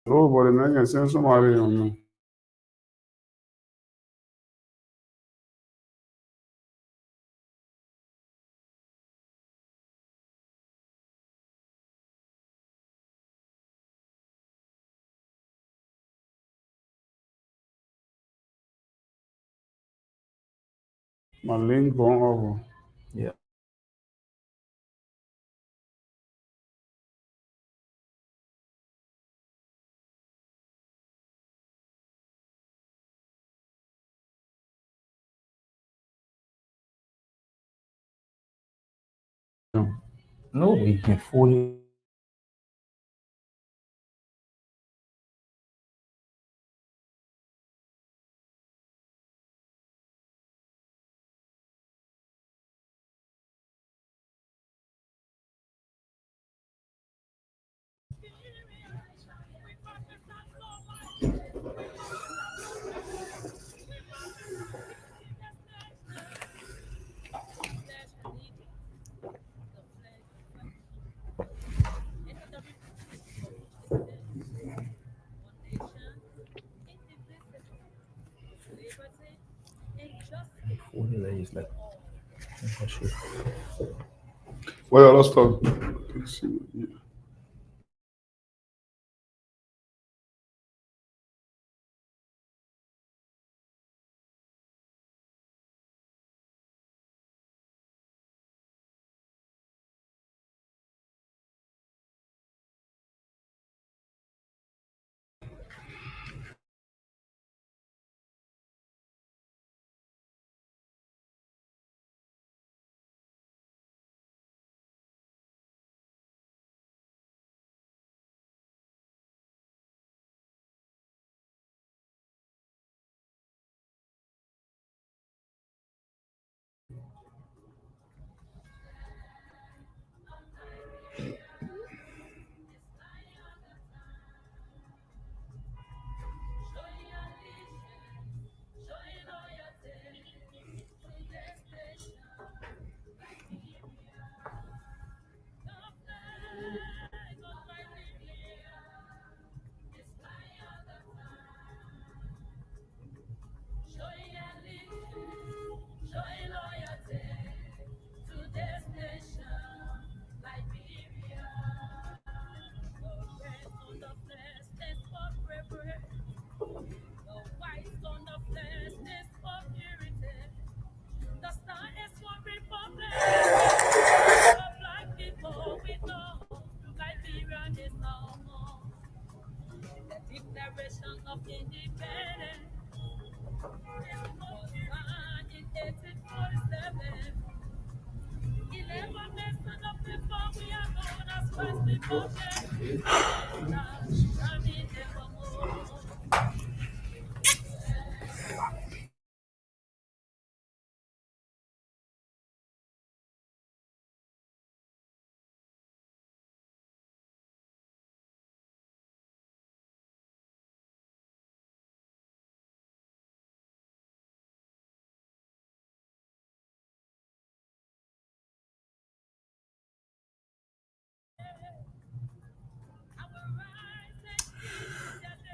Oh, but then I can send somebody on me. My link going over. Yeah. Yeah. No, we've been fully. Fully legislative. For sure. Well, let's talk. Let's see. Yeah.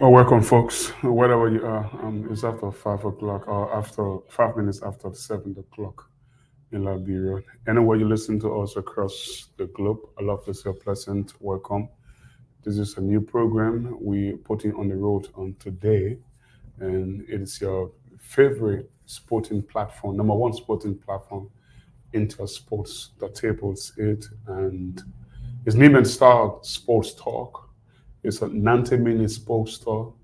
Well, welcome, folks. Wherever you are, it's after 5 o'clock or after 5 minutes after 7 o'clock in Liberia. Anywhere you listen to us across the globe, I love to say a pleasant welcome. This is a new program we putting on the road on today, and it is your favorite sporting platform, number one sporting platform, Inter Sports, the tables it, and it's Name and Star Sports Talk. It's a 90-minute sports talk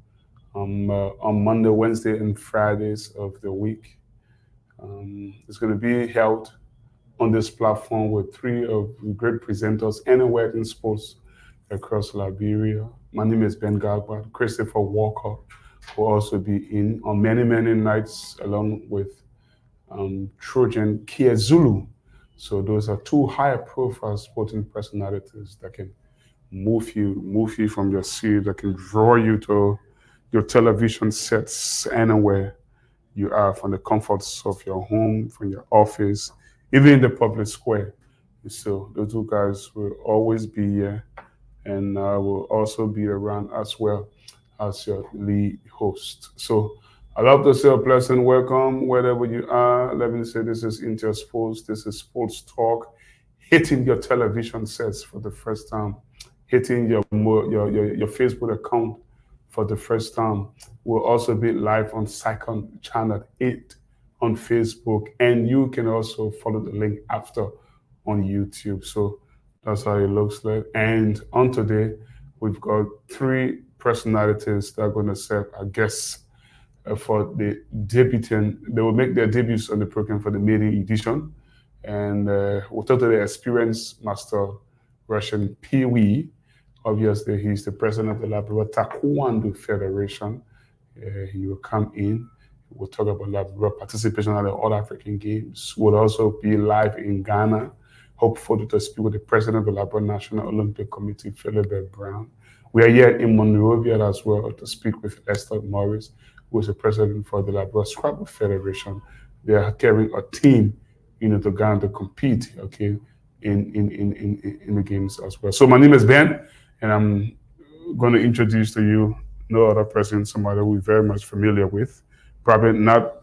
on Monday, Wednesday, and Fridays of the week. It's going to be held on this platform with three of the great presenters anywhere in sports across Liberia. My name is Ben Gagba. Christopher Walker will also be in on many, many nights along with Trojan Kia Zulu. So those are two high profile sporting personalities that can move you from your seat, that can draw you to your television sets anywhere you are, from the comforts of your home, from your office, even in the public square. So those two guys will always be here and I will also be around as well as your lead host. So I love to say a pleasant welcome wherever you are. Let me say this is Inter Sports. This is Sports Talk. Hitting your television sets for the first time, hitting your Facebook account for the first time. We'll also be live on Second Channel 8 on Facebook, and you can also follow the link after on YouTube. So that's how it looks like. And on today, we've got three personalities that are going to serve our guests for the debuting. They will make their debuts on the program for the maiden edition. And we'll talk to the experienced master Russian Pee Wee. Obviously, he's the president of the Labrador Taekwondo Federation. He will come in. We'll talk about Labrador participation at the All African Games. We'll also be live in Ghana. Hopefully to speak with the president of the Labrador National Olympic Committee, Philibert Brown. We are here in Monrovia as well to speak with Esther Morris, who is the president for the Labrador Scrabble Federation. They are carrying a team, to Ghana to compete, okay, in the games as well. So my name is Ben, and I'm going to introduce to you no other person, somebody we're very much familiar with. Probably not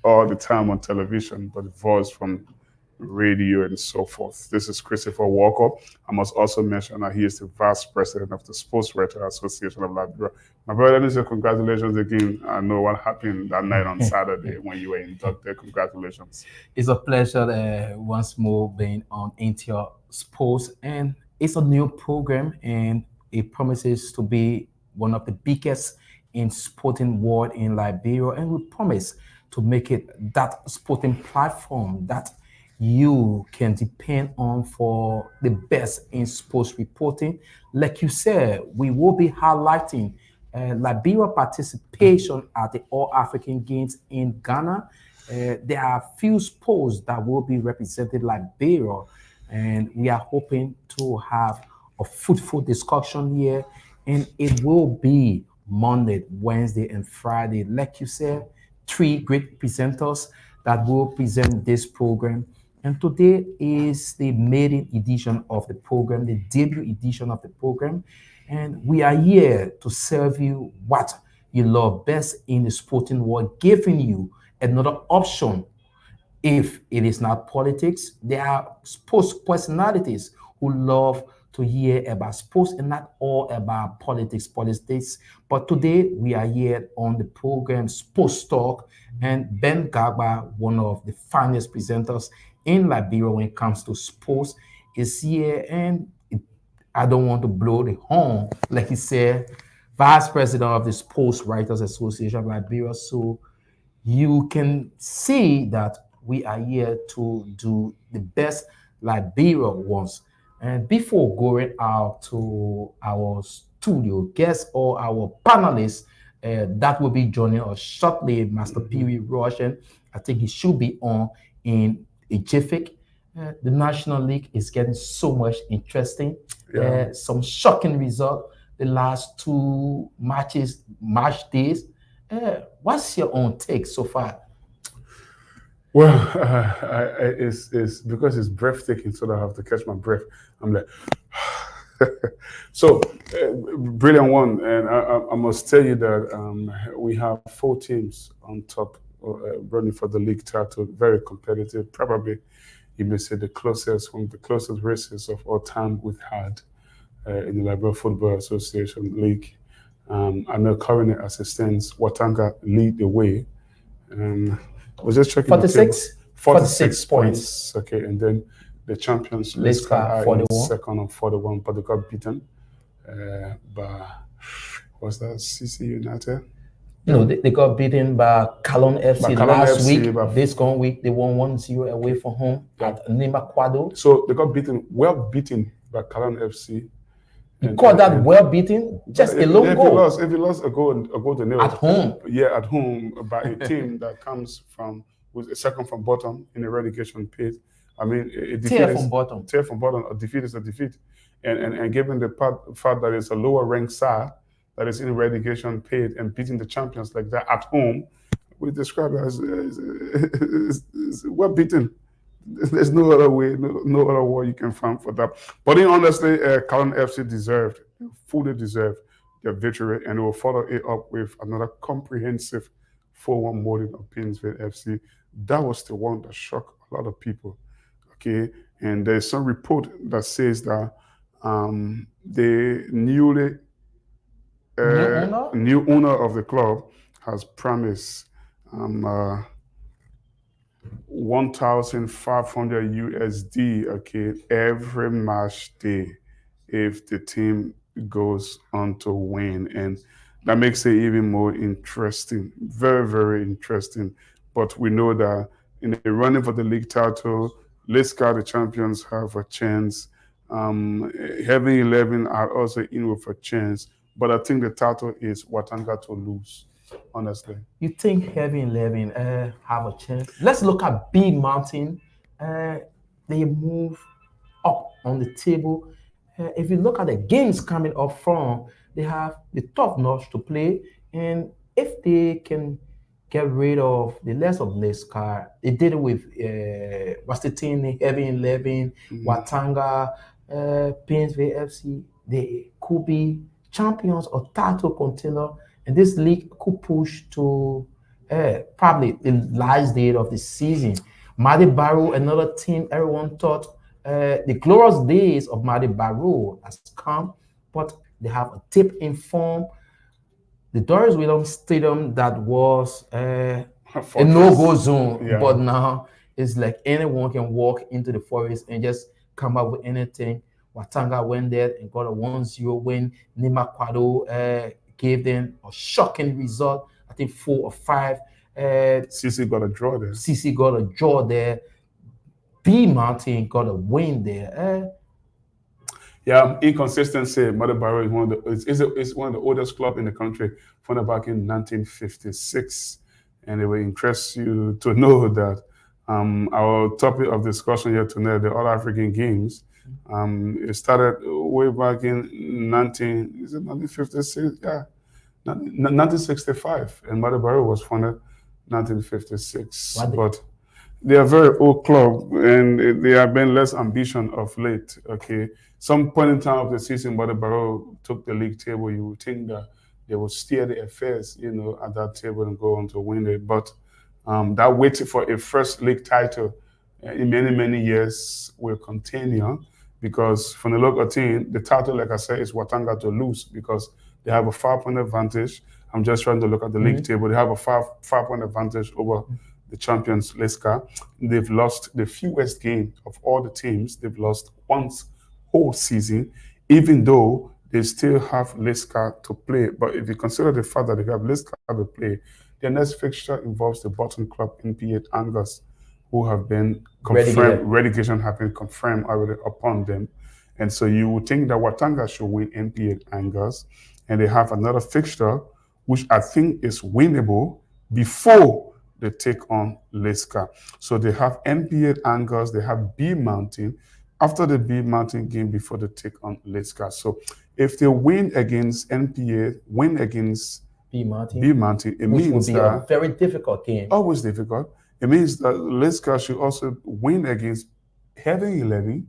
all the time on television, but the voice from radio and so forth. This is Christopher Walker. I must also mention that he is the vice president of the Sports Writer Association of Labrador. My brother, let me say congratulations again. I know what happened that night on Saturday when you were inducted. Congratulations. It's a pleasure once more being on Inter Sports, and it's a new program, and it promises to be one of the biggest in sporting world in Liberia, and we promise to make it that sporting platform that you can depend on for the best in sports reporting. Like you said, we will be highlighting Liberia participation at the All African Games in Ghana. There are few sports that will be represented Liberia, and we are hoping to have a fruitful discussion here. And it will be Monday, Wednesday, and Friday. Like you said, three great presenters that will present this program. And today is the maiden edition of the program, the debut edition of the program. And we are here to serve you what you love best in the sporting world, giving you another option. If it is not politics, there are sports personalities who love to hear about sports and not all about politics. But today we are here on the program Sports Talk, and Ben Gagba, one of the finest presenters in Liberia when it comes to sports, is here. And I don't want to blow the horn, like he said, vice president of the Sports Writers Association of Liberia. So you can see that we are here to do the best Liberia wants. And before going out to our studio guests or our panelists, that will be joining us shortly, Master Pee Wee Russian. I think he should be on in a jiffy. The National League is getting so much interesting. Yeah. Some shocking result the last two match days. What's your own take so far? Well, it's because it's breathtaking, so that I have to catch my breath. I'm like, so brilliant one, and I must tell you that we have four teams on top running for the league title, very competitive. Probably, you may say one of the closest races of all time we've had in the Liberia Football Association League. I know currently as it stands, Watanga lead the way. I was just checking 46 points. Okay, and then the champions Liska are in second on 41, but they got beaten by, was that CC United? No, they got beaten by Calon FC last week. This coming week, they won 1-0 away from home at Nima Kwado. So they got well beaten by Calon FC. You call that well beaten? Just a long goal. If you lost a goal to nil at home, at home by a team that comes from was a second from bottom in a relegation pit. I mean, a defeat tear from bottom. A defeat is a defeat, and given the fact that it's a lower ranked side that is in a relegation pit and beating the champions like that at home, we describe it as well beaten. There's no other way, no other word you can find for that. But in honestly, Calon FC deserved, fully deserved their victory, and they will follow it up with another comprehensive 4-1 molding of Painesville FC. That was the one that shocked a lot of people. Okay, and there's some report that says that the New owner? new owner of the club has promised um, uh, 1,500 USD, okay, every match day if the team goes on to win. And that makes it even more interesting. Very, very interesting. But we know that in the running for the league title, Lisca, the champions, have a chance. Heaven 11 are also in with a chance. But I think the title is Watanga to lose, honestly. You think Heavy 11 have a chance? Let's look at B Mountain. They move up on the table. If you look at the games coming up front, they have the top notch to play. And if they can get rid of the less of Lescar, they did it with what's the team, Heavy 11, Watanga, Painesville FC. They could be champions or title contender, and this league could push to probably the last date of the season. Madi Barrow, another team everyone thought the glorious days of Madi Barrow has come, but they have a tip in form. The Doris Williams Stadium that was a no-go zone, Yeah. but now it's like anyone can walk into the forest and just come up with anything. Watanga went there and got a 1-0 win. Nima Kwado gave them a shocking result. I think 4 or 5. CC got a draw there. CC got a draw there. B Mountain got a win there. Yeah, inconsistency. Mother Barrow is one of the oldest club in the country, founded back in 1956, and it will interest you to know that our topic of discussion here tonight, the All African Games, it started way back in 1956? Yeah, 1965, and Mother Barrow was founded 1956. But they are a very old club, and they have been less ambition of late. Okay, some point in time of the season, Mother Barrow took the league table. You would think that they would steer the affairs, at that table and go on to win it. But that waiting for a first league title in many, many years will continue, because from the local team, the title, like I said, is Watanga to lose, because they have a 5-point advantage. I'm just trying to look at the league table. They have a 5-point advantage over the champions, Lesca. They've lost the fewest game of all the teams. They've lost once whole season, even though they still have Lesca to play. But if you consider the fact that they have Lesca to play, their next fixture involves the bottom club, NP8 Angers, who have been confirmed, relegation have been confirmed already upon them. And so you would think that Watanga should win NP8 Angers, and they have another fixture, which I think is winnable before they take on Lesca. So they have NP8 Angers, they have B Mountain after the B Mountain game before they take on Lesca. So if they win against NP8, win against B Mountain, it which means will be that a very difficult game. Always difficult. It means that Lesca should also win against Heaven 11,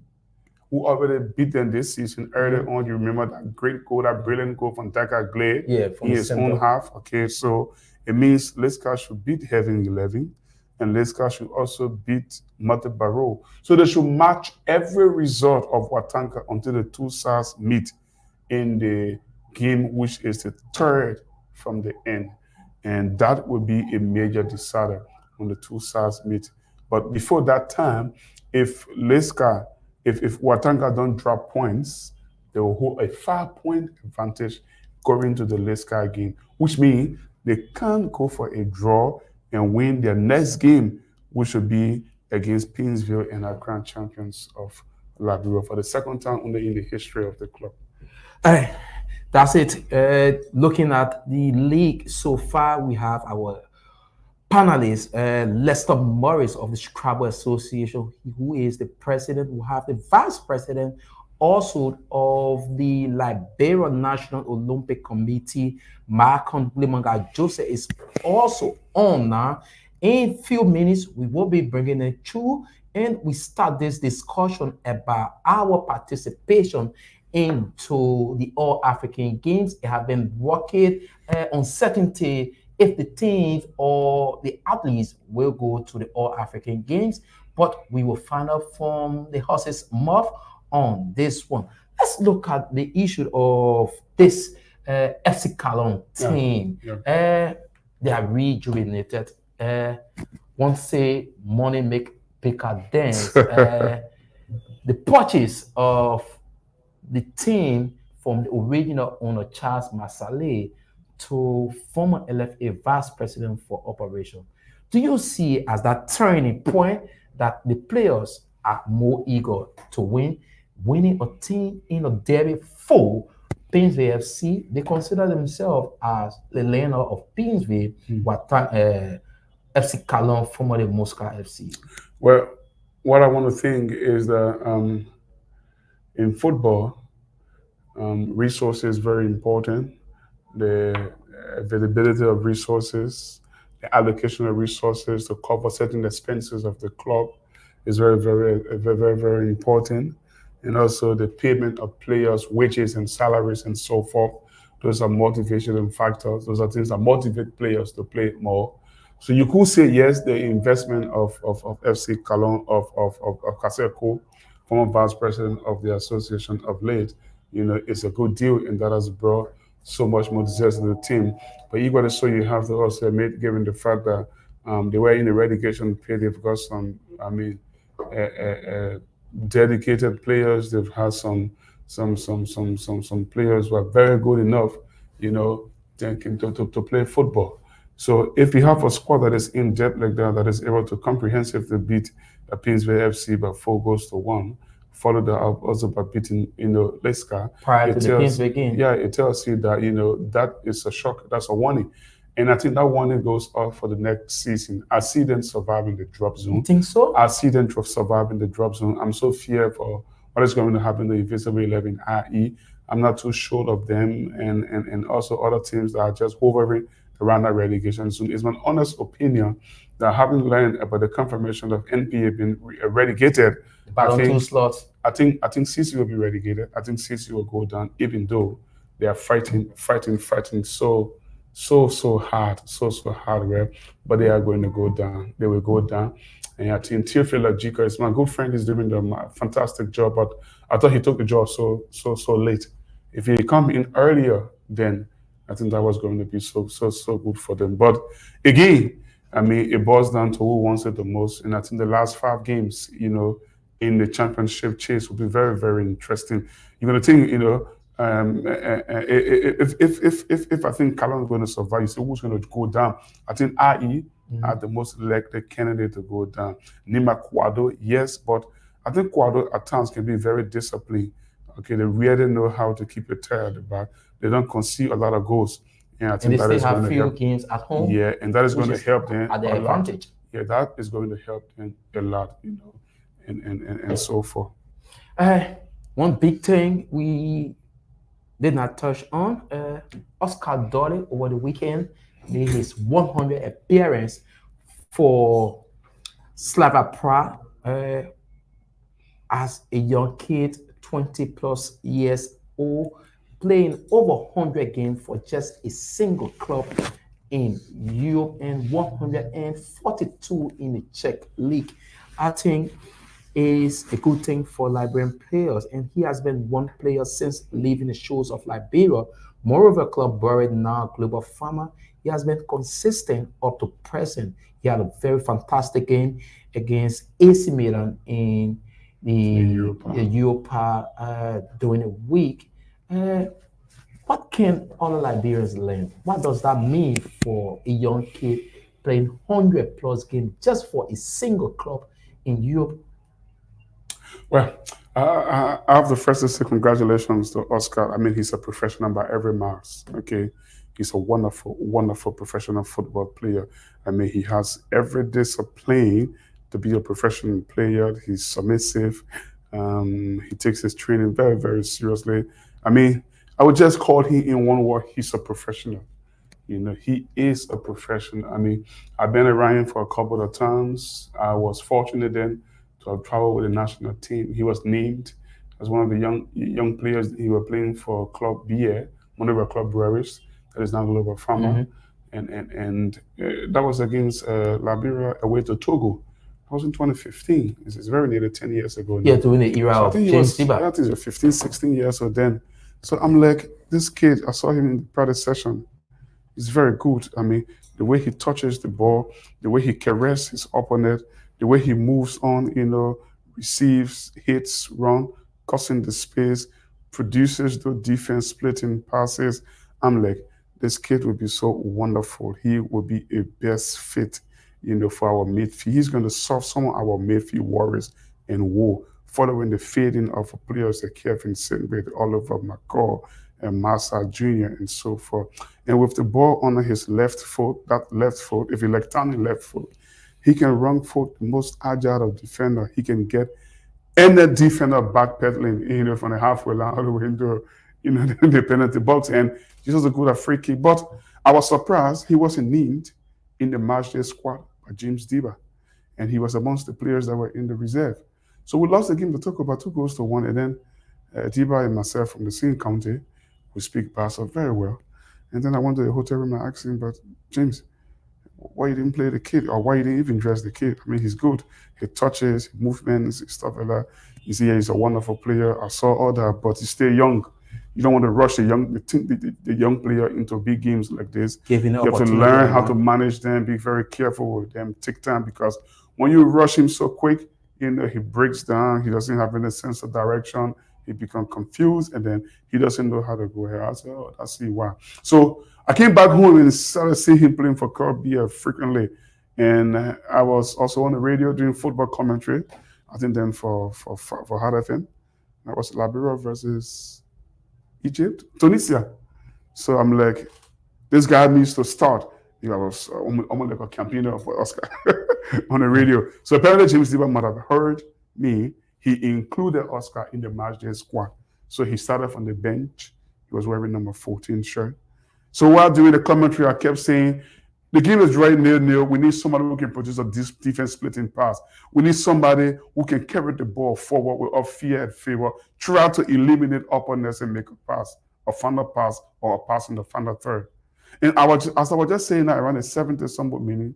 who already beat them this season earlier on. You remember that great goal, that brilliant goal from Daka Glade in his own half. Okay, so it means Lesca should beat Heaven 11, and Lesca should also beat Mate Barrow. So they should match every result of Watanga until the two sides meet in the game, which is the third from the end. And that would be a major decider when the two sides meet. But before that time, if Lesca, if Watanga don't drop points, they will hold a 5-point advantage going to the Lesca game, which means they can't go for a draw and win their next game, which will be against Painesville and our grand champions of Liberia for the second time only in the history of the club. That's it. Looking at the league so far, we have our panelists, Lester Morris of the Scrabble Association, who is the president. We have the vice president also of the Liberia National Olympic Committee, Marcon Limanga Joseph, is also on now. In few minutes, we will be bringing it through and we start this discussion about our participation into the All African Games. It have been working uncertainty if the teams or the athletes will go to the All African Games, but we will find out from the horse's mouth on this one. Let's look at the issue of this FC Cologne Yeah, team. yeah. They are rejuvenated. One say money make picker dance. The purchase of the team from the original owner Charles Masale to former LFA vice president for operation. Do you see as that turning point that the players are more eager to win, winning a team in a derby full Painsville FC? They consider themselves as the leader of Painsville, what FC Cologne, formerly Moscow FC. Well, what I want to think is that in football, resources very important. The availability of resources, the allocation of resources to cover certain expenses of the club is very important. And also the payment of players' wages and salaries and so forth. Those are motivation factors. Those are things that motivate players to play more. So you could say yes, the investment of FC Cologne of Kaseko, former vice president of the association of late, it's a good deal and that has brought so much more success to the team. But you got to show you have to also admit, given the fact that they were in the relegation period, they've got some, dedicated players. They've had some players who are very good enough, to play football. So if you have a squad that is in depth like that, that is able to comprehensively beat the Painsville FC by 4 goals to 1, followed up also by beating Leicester. Prior to the Painsville game. Yeah, it tells you that that is a shock. That's a warning. And I think that warning goes off for the next season. I see them surviving the drop zone. You think so? I see them surviving the drop zone. I'm so feared for what is going to happen to Invisible 11 IE. I'm not too sure of them and also other teams that are just hovering around that relegation zone. It's my honest opinion that having learned about the confirmation of NPA being relegated, Ballon 2 slots. I think CC will be relegated. I think CC will go down, even though they are fighting so hard, so hard, well, but they are going to go down. They will go down. And I think Teofilo Jika is my good friend. He's doing a fantastic job, but I thought he took the job so late. If he come in earlier, then I think that was going to be so good for them. But again, it boils down to who wants it the most. And I think the last 5 games, in the championship chase will be very, very interesting. You're going to think, if I think Callum is going to survive, you say who's going to go down? I think IE are the most likely candidate to go down. Nima Quado, yes, but I think Quado at times can be very disciplined. Okay, they really know how to keep it tight at the back. They don't concede a lot of goals. And I think that is going to help. Games at home. Yeah, and that is going to help them at their advantage. Yeah, that is going to help them a lot, and so forth. One big thing we did not touch on, Oscar Dolly over the weekend made his 100th appearance for Slava Prague as a young kid, 20 plus years old, playing over 100 games for just a single club in Europe and 142 in the Czech League. I think is a good thing for Liberian players, and he has been one player since leaving the shores of Liberia. Moreover, club buried now Global Farmer. He has been consistent up to present. He had a very fantastic game against AC Milan in the Europa during the week. What can other Liberians learn? What does that mean for a young kid playing 100 plus games just for a single club in Europe? Well, I have the first to say congratulations to Oscar. He's a professional by every marks. Okay, he's a wonderful, wonderful professional football player. He has every discipline to be a professional player. He's submissive. He takes his training very, very seriously. I would just call him in one word, he's a professional. You know, he is a professional. I mean, I've been around him for a couple of times. I was fortunate then to have traveled with the national team. He was named as one of the young players. He was playing for Club BA, one of our club breweries that is now Global Farmer, Mhm. and that was against Liberia away to Togo. That was in 2015. It's very nearly 10 years ago Yeah, now. during the era So I of think he James was, Tiba. I think he was 15, 16 years old then. So I'm like, this kid, I saw him in the practice session. He's very good. I mean, the way he touches the ball, the way he caresses his opponent, the way he moves on, receives, hits, run, crossing the space, produces the defense splitting passes. I'm like, this kid would be so wonderful. He would be a best fit, for our midfield. He's going to solve some of our midfield worries and woe, following the fading of players like Kevin Singlet, Oliver McCall, and Massa Jr., and so forth. And with the ball on his left foot, that left foot, if he like turning left foot, he can run foot the most agile of defender. He can get any defender backpedaling, from the halfway line all the way into, the penalty box. And he's also good at free kick. But I was surprised he wasn't named in the match day squad by James Diba. And he was amongst the players that were in the reserve. So we lost the game to Togo by 2-1. And then Diba and myself from the same county, we speak Bassa very well. And then I went to the hotel room and asked him, but James, why you didn't play the kid, or why you didn't even dress the kid? I mean, he's good. He touches, movements, stuff like that. You see, he's a wonderful player. I saw all that, but he's still young. You don't want to rush the young player into big games like this. Giving the You have to opportunity learn and how to one. manage them, be very careful with them, take time, because when you rush him so quick, he breaks down. He doesn't have any sense of direction. He becomes confused, and then he doesn't know how to go here. I said, oh, I see why. So I came back home and started seeing him playing for Columbia frequently. And I was also on the radio doing football commentary, I think then for Hard FM. That was Liberia versus Egypt, Tunisia. So I'm like, this guy needs to start. I was almost like a campaigner for Oscar on the radio. So apparently James Diba might have heard me. He included Oscar in the match day squad. So he started from the bench. He was wearing number 14 shirt. So while doing the commentary, I kept saying, the game is right nil-nil. We need somebody who can produce a defense splitting pass. We need somebody who can carry the ball forward without fear and favor, try to eliminate opponents and make a pass, a final pass, or a pass in the final third. And as I was just saying that around the 70th somewhat minute,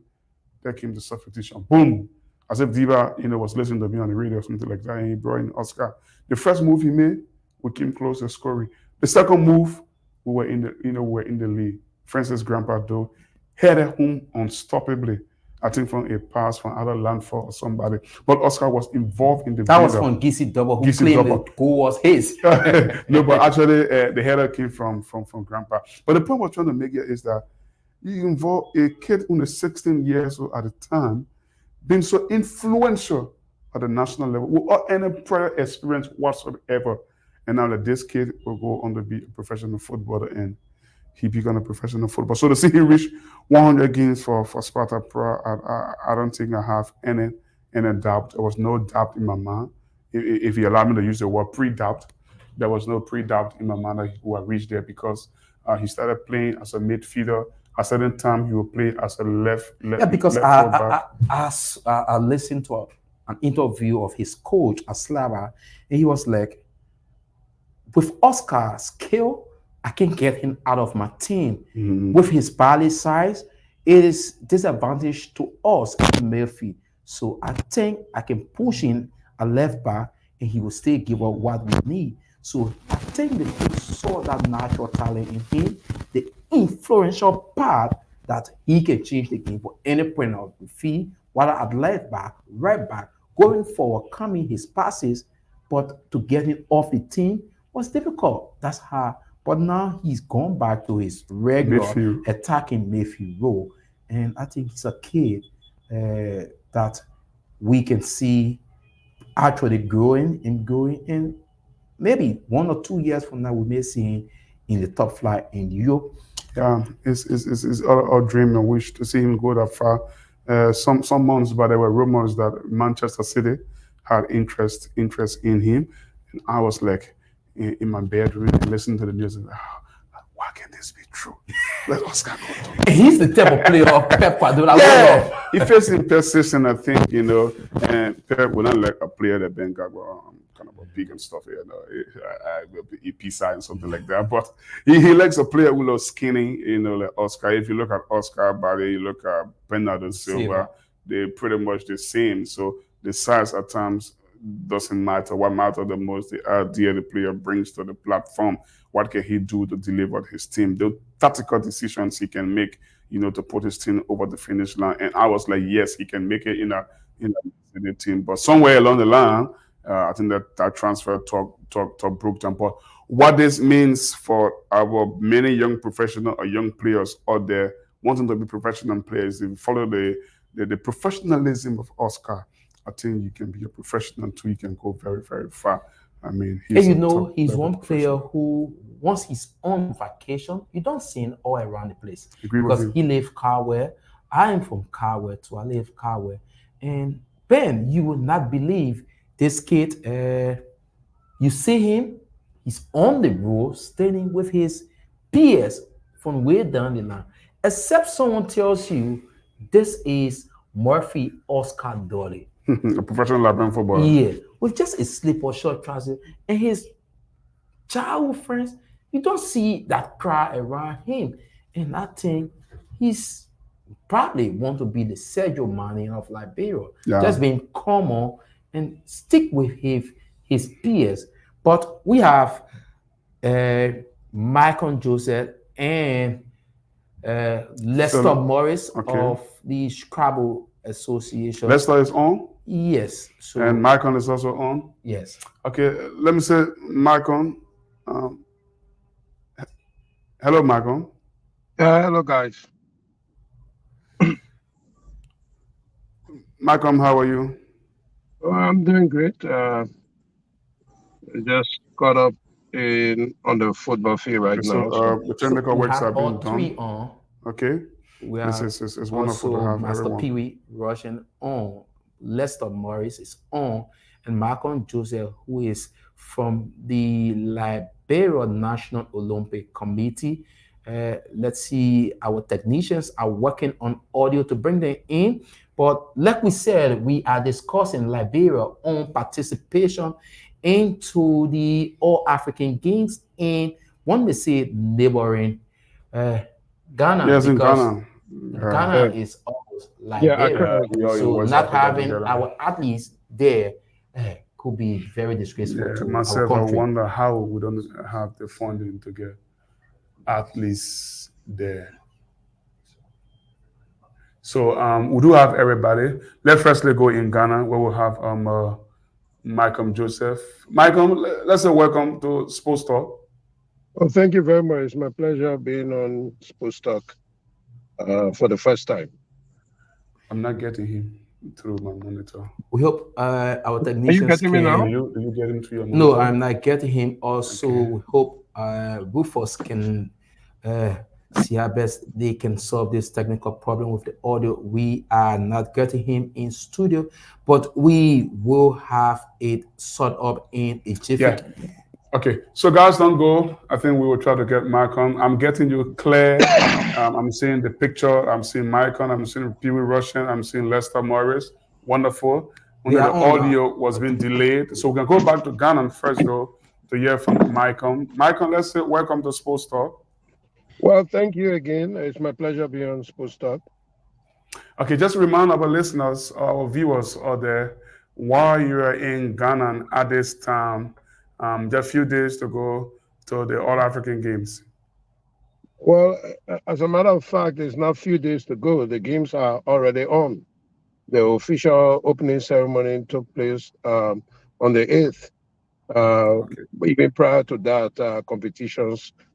there came the substitution. Boom! As if Diva, was listening to me on the radio or something like that, and he brought in Oscar. The first move he made, we came close to scoring. The second move, we were in the lead. Francis Grandpa though headed home unstoppably. I think from a pass from either Landford or somebody. But Oscar was involved in the That was build-up. from Gissy Double, who Gissy claimed Double. the goal was his. No, but actually, the header came from Grandpa. But the point we're trying to make here is that you involve a kid who is 16 years old at the time, being so influential at the national level without any prior experience whatsoever. And now that this kid will go on to be a professional footballer and he became a professional footballer. So to see him reach 100 games for Sparta Prague, I don't think I have any doubt. There was no doubt in my mind. If you allow me to use the word pre-doubt, there was no pre-doubt in my mind that he would reach there, because he started playing as a midfielder. At a certain time, he would play as a left Because left fullback. I listened to an interview of his coach, Aslava, and he was like, with Oscar's skill, I can get him out of my team. Mhm. With his body size, it is disadvantage to us in midfield. So I think I can push in a left back and he will still give us what we need. So I think the coach saw that natural talent in him, the influential part that he can change the game for any point of the field, whether at left back, right back, going forward, coming his passes, but to get him off the team was difficult. That's hard. But now he's gone back to his regular Midfield. attacking midfield role. And I think he's a kid that we can see actually growing and growing. And maybe 1 or 2 years from now, we may see him in the top flight in Europe. Yeah, it's our dream and wish to see him go that far. Some months back, there were rumors that Manchester City had interest in him, and I was like in my bedroom and listening to the news. And, what can this be true? Let Oscar go to And he's the type of player of Pep Guardiola. yeah, he facing persistent, I think, and Pep will not let a player that Ben Gagwa kind of a big and stuff, I will be EP side and something like that. But he likes a player who looks skinny, like Oscar. If you look at Oscar Barry, you look at Bernardo Silva, they're pretty much the same. So the size at times doesn't matter. What matters the most, the idea the player brings to the platform. What can he do to deliver his team? The tactical decisions he can make, to put his team over the finish line. And I was like, yes, he can make it in the team. But somewhere along the line, I think that transfer talk broke down. But what this means for our many young professional or young players out there wanting to be professional players, if you follow the professionalism of Oscar, I think you can be a professional too. You can go very, very far. I mean, he's one player who, once he's on vacation, you don't see him all around the place. Because he lives Carwell. I am from Carwell too. I live Carwell. And Ben, you will not believe this kid. You see him, he's on the road, standing with his peers from way down the line. Except someone tells you this is Murphy Oscar Dolly. A professional Liberian footballer. Yeah, with just a slip or short trousers and his childhood friends, you don't see that crowd around him. And I think he's probably want to be the Sergio Mane of Liberia, just being common and stick with his peers. But we have Michael Joseph and Lester Morris of the Scrabble Association. Lester is on? Yes. So, and Michael is also on? Yes. Okay, let me say, Michael. Hello, Michael. Hello, guys. Michael, how are you? I'm doing great. Just caught up on the football field right now. The technical works have been done. Three on. Okay. We have it's wonderful to have Master everyone. Pee-wee Russian on. Lester Morris is on, and Malcolm Joseph, who is from the Liberia National Olympic Committee. Let's see, our technicians are working on audio to bring them in. But like we said, we are discussing Liberia on participation into the All-African Games and when they say neighboring Ghana. Yes, in Ghana. Ghana is almost Liberia. So not having our athletes there could be very disgraceful to myself, our country. I wonder how we don't have the funding to get athletes there. So we do have everybody. Let's firstly go in Ghana where we'll have Michael Joseph. Michael, let's say welcome to Sports Talk. Well, thank you very much. It's my pleasure being on Sports Talk for the first time. I'm not getting him through my monitor. We hope our technicians. Are you getting me now? Do you get him through your monitor? No, I'm not getting him. Also, we hope Rufus can see how best they can solve this technical problem with the audio. We are not getting him in studio, but we will have it sorted up in a jiffy. Yeah. Okay, so guys, don't go. I think we will try to get Michael. I'm getting you clear. I'm seeing the picture. I'm seeing Michael. I'm seeing Pee-wee Russian. I'm seeing Lester Morris. Wonderful. Only the audio was being delayed. So we can go back to Ghana first, though, to hear from Michael. Michael, let's say welcome to Sports Talk. Well, thank you again. It's my pleasure being on Sports Talk. Okay, just remind our listeners, our viewers out there, while you are in Ghana at this time, just a few days to go to the All-African Games. Well, as a matter of fact, there's not a few days to go. The games are already on. The official opening ceremony took place on the 8th. Even prior to that,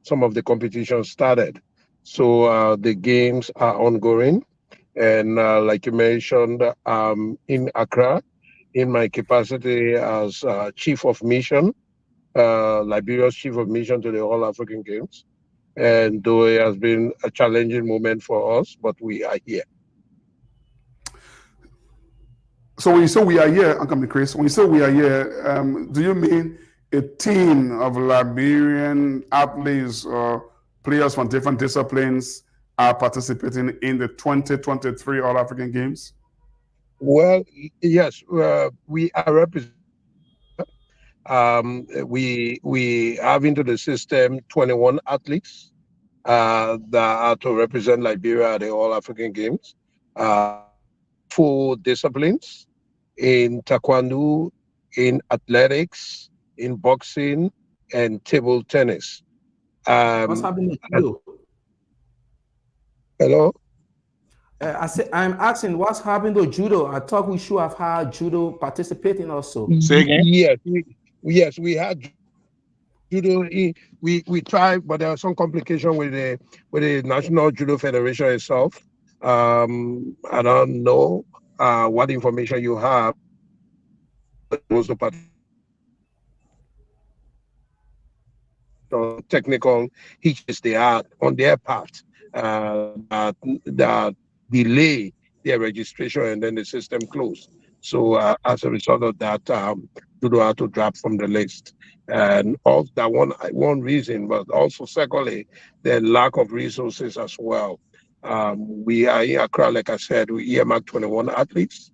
some of the competitions started. So the games are ongoing. And like you mentioned, in Accra, in my capacity as Chief of Mission, Liberia's Chief of Mission to the All-African Games. And though it has been a challenging moment for us, but we are here. So when you say we are here, I'm coming to Chris. When you say we are here, do you mean a team of Liberian athletes or players from different disciplines are participating in the 2023 All African Games? Well, yes, we are representing. We have into the system 21 athletes that are to represent Liberia at the All African Games. Full disciplines in taekwondo, in athletics, in boxing, and table tennis. What's happening with And- judo? hello. I'm asking what's happening to judo. I thought we should have had judo participating also. Say again? Yes, we had judo. We tried, but there are some complication with the National Judo Federation itself. I don't know what information you have. Most of the technical hitches they had on their part that delay their registration, and then the system closed. So as a result of that, judo had to drop from the list. And also that one reason, but also secondly, the lack of resources as well. We are in Accra, like I said, we earmarked 21 athletes,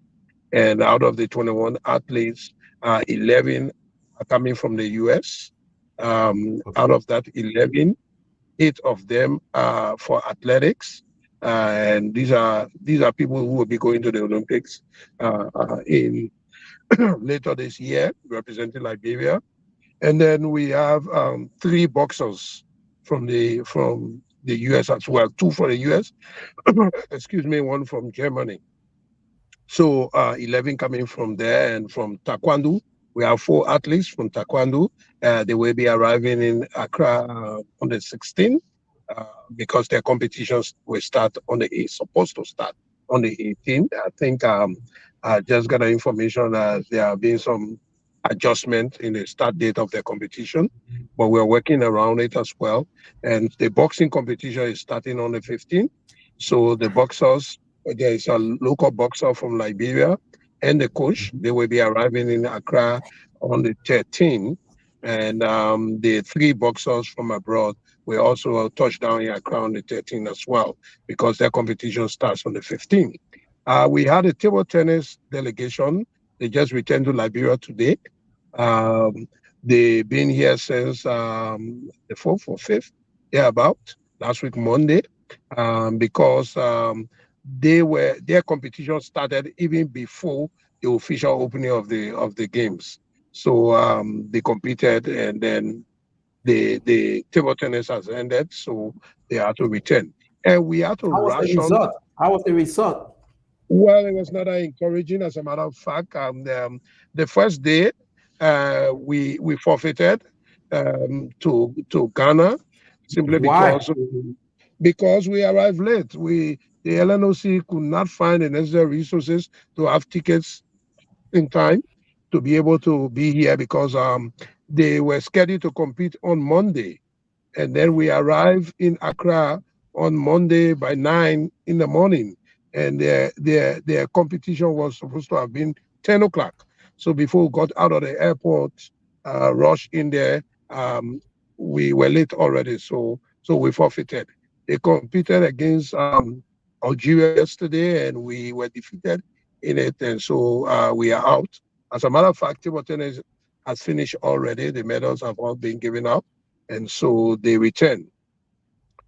and out of the 21 athletes, 11 are coming from the US. Out of that 11, 8 of them are for athletics, and these are people who will be going to the Olympics in later this year, representing Liberia. And then we have 3 boxers from the US as well, 2 for the US, excuse me, 1 from Germany. So 11 coming from there, and from taekwondo, we have 4 athletes from taekwondo. They will be arriving in Accra on the 16th because their competitions will start on the 8th, supposed to start on the 18th. I think I just got the information that there have been some adjustment in the start date of the competition, but we're working around it as well. And the boxing competition is starting on the 15th. So the boxers, there is a local boxer from Liberia and the coach. They will be arriving in Accra on the 13th. And the 3 boxers from abroad will also touch down in Accra on the 13th as well, because their competition starts on the 15th. We had a table tennis delegation. They just returned to Liberia today. They've been here since the 4th or 5th, about last week, Monday, because their competition started even before the official opening of the games. So they competed, and then the table tennis has ended, so they had to return. And we had to How was the ration. result? How was the result? Well, it was not that encouraging. As a matter of fact, the first day we forfeited to Ghana simply Why? because we arrived late. The LNOC could not find the necessary resources to have tickets in time to be able to be here, because they were scheduled to compete on Monday, and then we arrived in Accra on Monday by 9 in the morning, and their competition was supposed to have been 10 o'clock. So before we got out of the airport, rush in there, we were late already, so we forfeited. They competed against Algeria yesterday, and we were defeated in it, and so we are out. As a matter of fact, table tennis has finished already. The medals have all been given out, and so they return.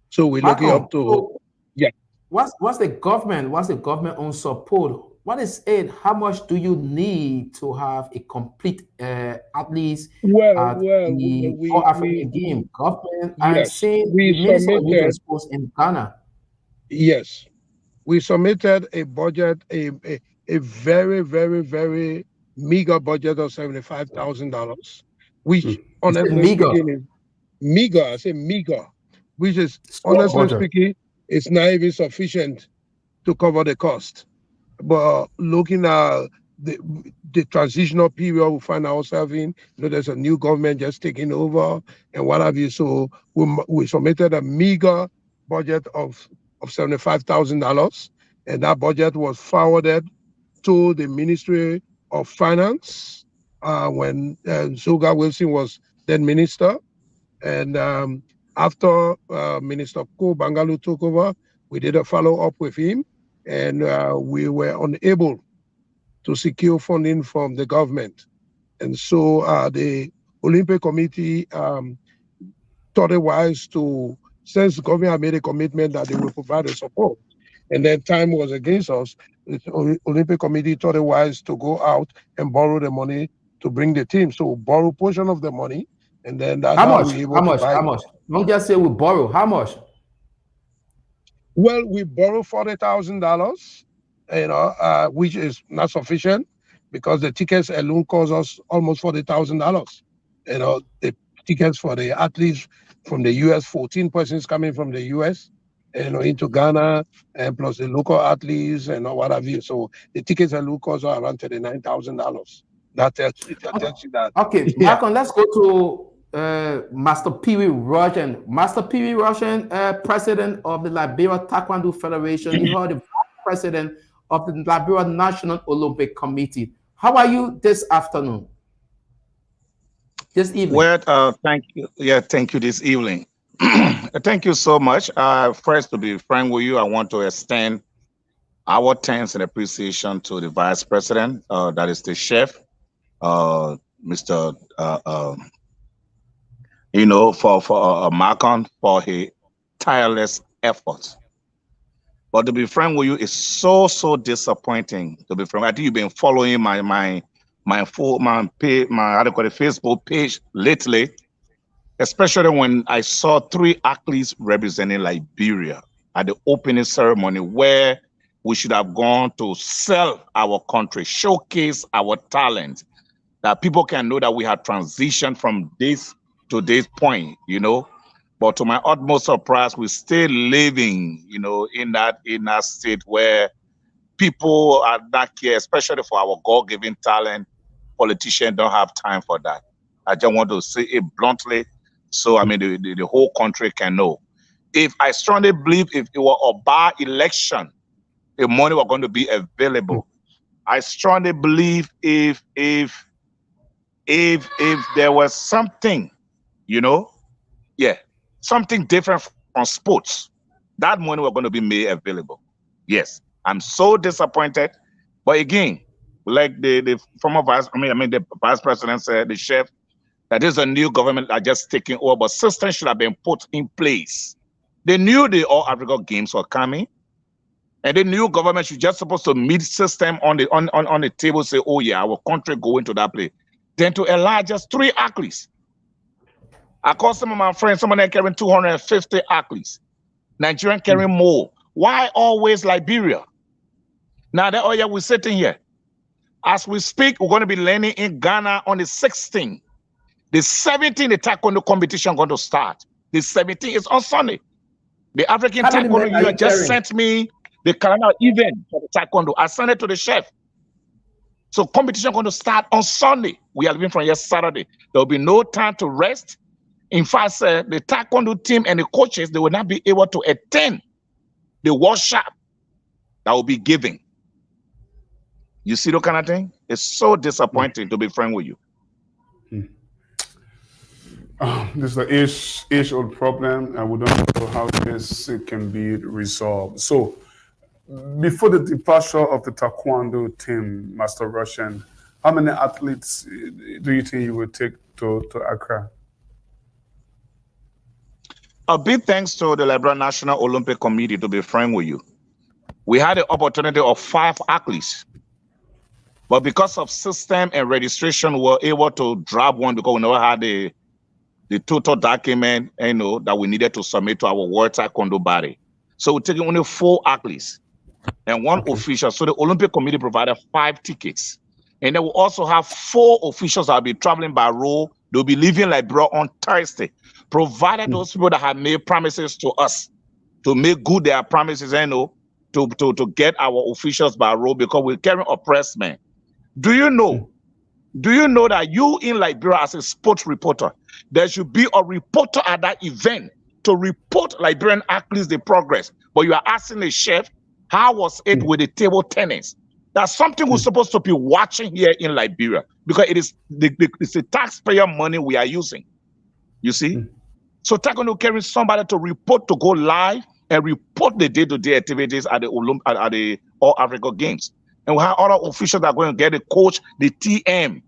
So we're looking up to What's the government on support? What is it? How much do you need to have a complete at least the All African game? Government, I'm saying the Minister of Youth and Sports in Ghana. Yes, we submitted a budget, a very, very, very meager budget of $75,000, which honestly speaking is meager. I say meager, which is honestly speaking, it's not even sufficient to cover the cost. But looking at the transitional period we find ourselves in, there's a new government just taking over and what have you. So we submitted a meager budget of $75,000, and that budget was forwarded to the Ministry of Finance when Zoga Wilson was then minister. And after Minister Ko Bangalu took over, we did a follow-up with him, and we were unable to secure funding from the government. And so the Olympic Committee thought it wise to, since the government had made a commitment that they will provide the support, and then time was against us, the Olympic Committee thought it wise to go out and borrow the money to bring the team. So borrow portion of the money, and then that's How much? we able How to much? buy How it. much? Don't just say we borrow. How much? Well, we borrowed $40,000, which is not sufficient because the tickets alone cost us almost $40,000. The tickets for the athletes from the US, 14 persons coming from the US, into Ghana, and plus the local athletes and what have you. So the tickets alone cost around $39,000. That tells you that. Okay, Yeah. Malcolm, let's go to Master Pee Wee Russian. Master Pee Wee Russian, president of the Liberia Taekwondo Federation. You are the vice president of the Liberia National Olympic Committee. How are you this afternoon? This evening? Well, thank you. Yeah, thank you this evening. Thank you so much. First, to be frank with you, I want to extend our thanks and appreciation to the vice president, that is the chef, Mr. For Malcolm, for his tireless efforts. But to be frank with you, it's so disappointing. To be frank, I think you've been following my Facebook page lately, especially when I saw 3 athletes representing Liberia at the opening ceremony, where we should have gone to sell our country, showcase our talent, that people can know that we have transitioned from this to this point, But to my utmost surprise, we're still living, in that state where people are not care, especially for our God-given talent. Politicians don't have time for that. I just want to say it bluntly, so the whole country can know. I strongly believe if it were a by election, the money were going to be available. I strongly believe if there was something, something different from sports, that money were going to be made available. Yes, I'm so disappointed. But again, like the former the vice president said, the chef, that is a new government that just taking over, but systems should have been put in place. They knew the All Africa Games were coming, and the new government should just supposed to meet system on the table, say, oh yeah, our country going to that place. Then to enlarge just 3 athletes. I call some of my friends, some of them carrying 250 athletes. Nigerian carrying more. Why always Liberia? Now that, oh yeah, we're sitting here. As we speak, we're going to be landing in Ghana on the 16th. The 17th, the Taekwondo competition going to start. The 17th is on Sunday. The African Taekwondo Union just sent me the calendar event for the Taekwondo. I sent it to the chef. So competition going to start on Sunday. We are leaving from here Saturday. There will be no time to rest. In fact, the Taekwondo team and the coaches, they will not be able to attend the workshop that will be given. You see the kind of thing? It's so disappointing, to be frank with you. This is an age-old problem, and we don't know how this can be resolved. So, before the departure of the Taekwondo team, Master Russian, how many athletes do you think you would take to Accra? A big thanks to the Liberia National Olympic Committee, to be frank with you. We had the opportunity of 5 athletes. But because of system and registration, we were able to drop one because we never had the total document, that we needed to submit to our World Taekwondo body. So we're taking only 4 athletes and 1 official. So the Olympic Committee provided 5 tickets. And then we also have 4 officials that will be traveling by road. They'll be leaving Liberia on Thursday, provided those people that have made promises to us to make good their promises, to get our officials by road, because we're carrying oppressed men. Do you know that you in Liberia, as a sports reporter, there should be a reporter at that event to report Liberian athletes the progress? But you are asking the chef, how was it with the table tennis? That's something we're supposed to be watching here in Liberia, because it's the taxpayer money we are using. You see? So Taekwondo carrying somebody to report to go live and report the day-to-day activities at the All Africa Games. And we have other officials that are going to get the coach, the TM.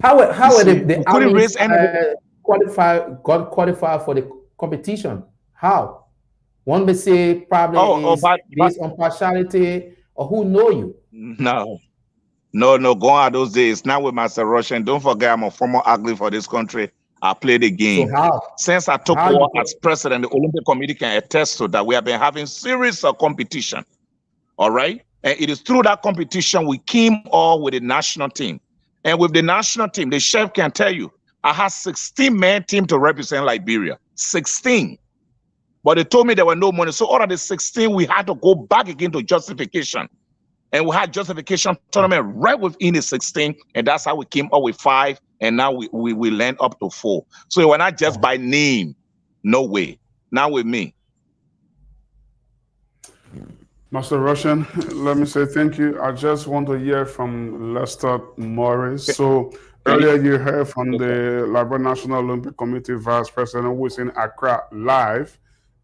How are the couldn't raise armies qualified for the competition? How? One may say probably based on partiality, or who know you? No, going out those days. Now with Master Russian, don't forget I'm a former athlete for this country. I play the game. So how? Since I took over as president, the Olympic Committee can attest to that. We have been having series of competition. All right. And it is through that competition we came all with the national team. And with the national team, the chef can tell you, I had 16-man team to represent Liberia. 16. But they told me there were no money. So out of the 16, we had to go back again to justification. And we had justification tournament right within the 16. And that's how we came up with 5. And now we land up to 4. So we're not just by name. No way. Now with me. Master Russian, let me say thank you. I just want to hear from Lester Morris. So earlier you heard from the Liberia National Olympic Committee Vice President who is in Accra live.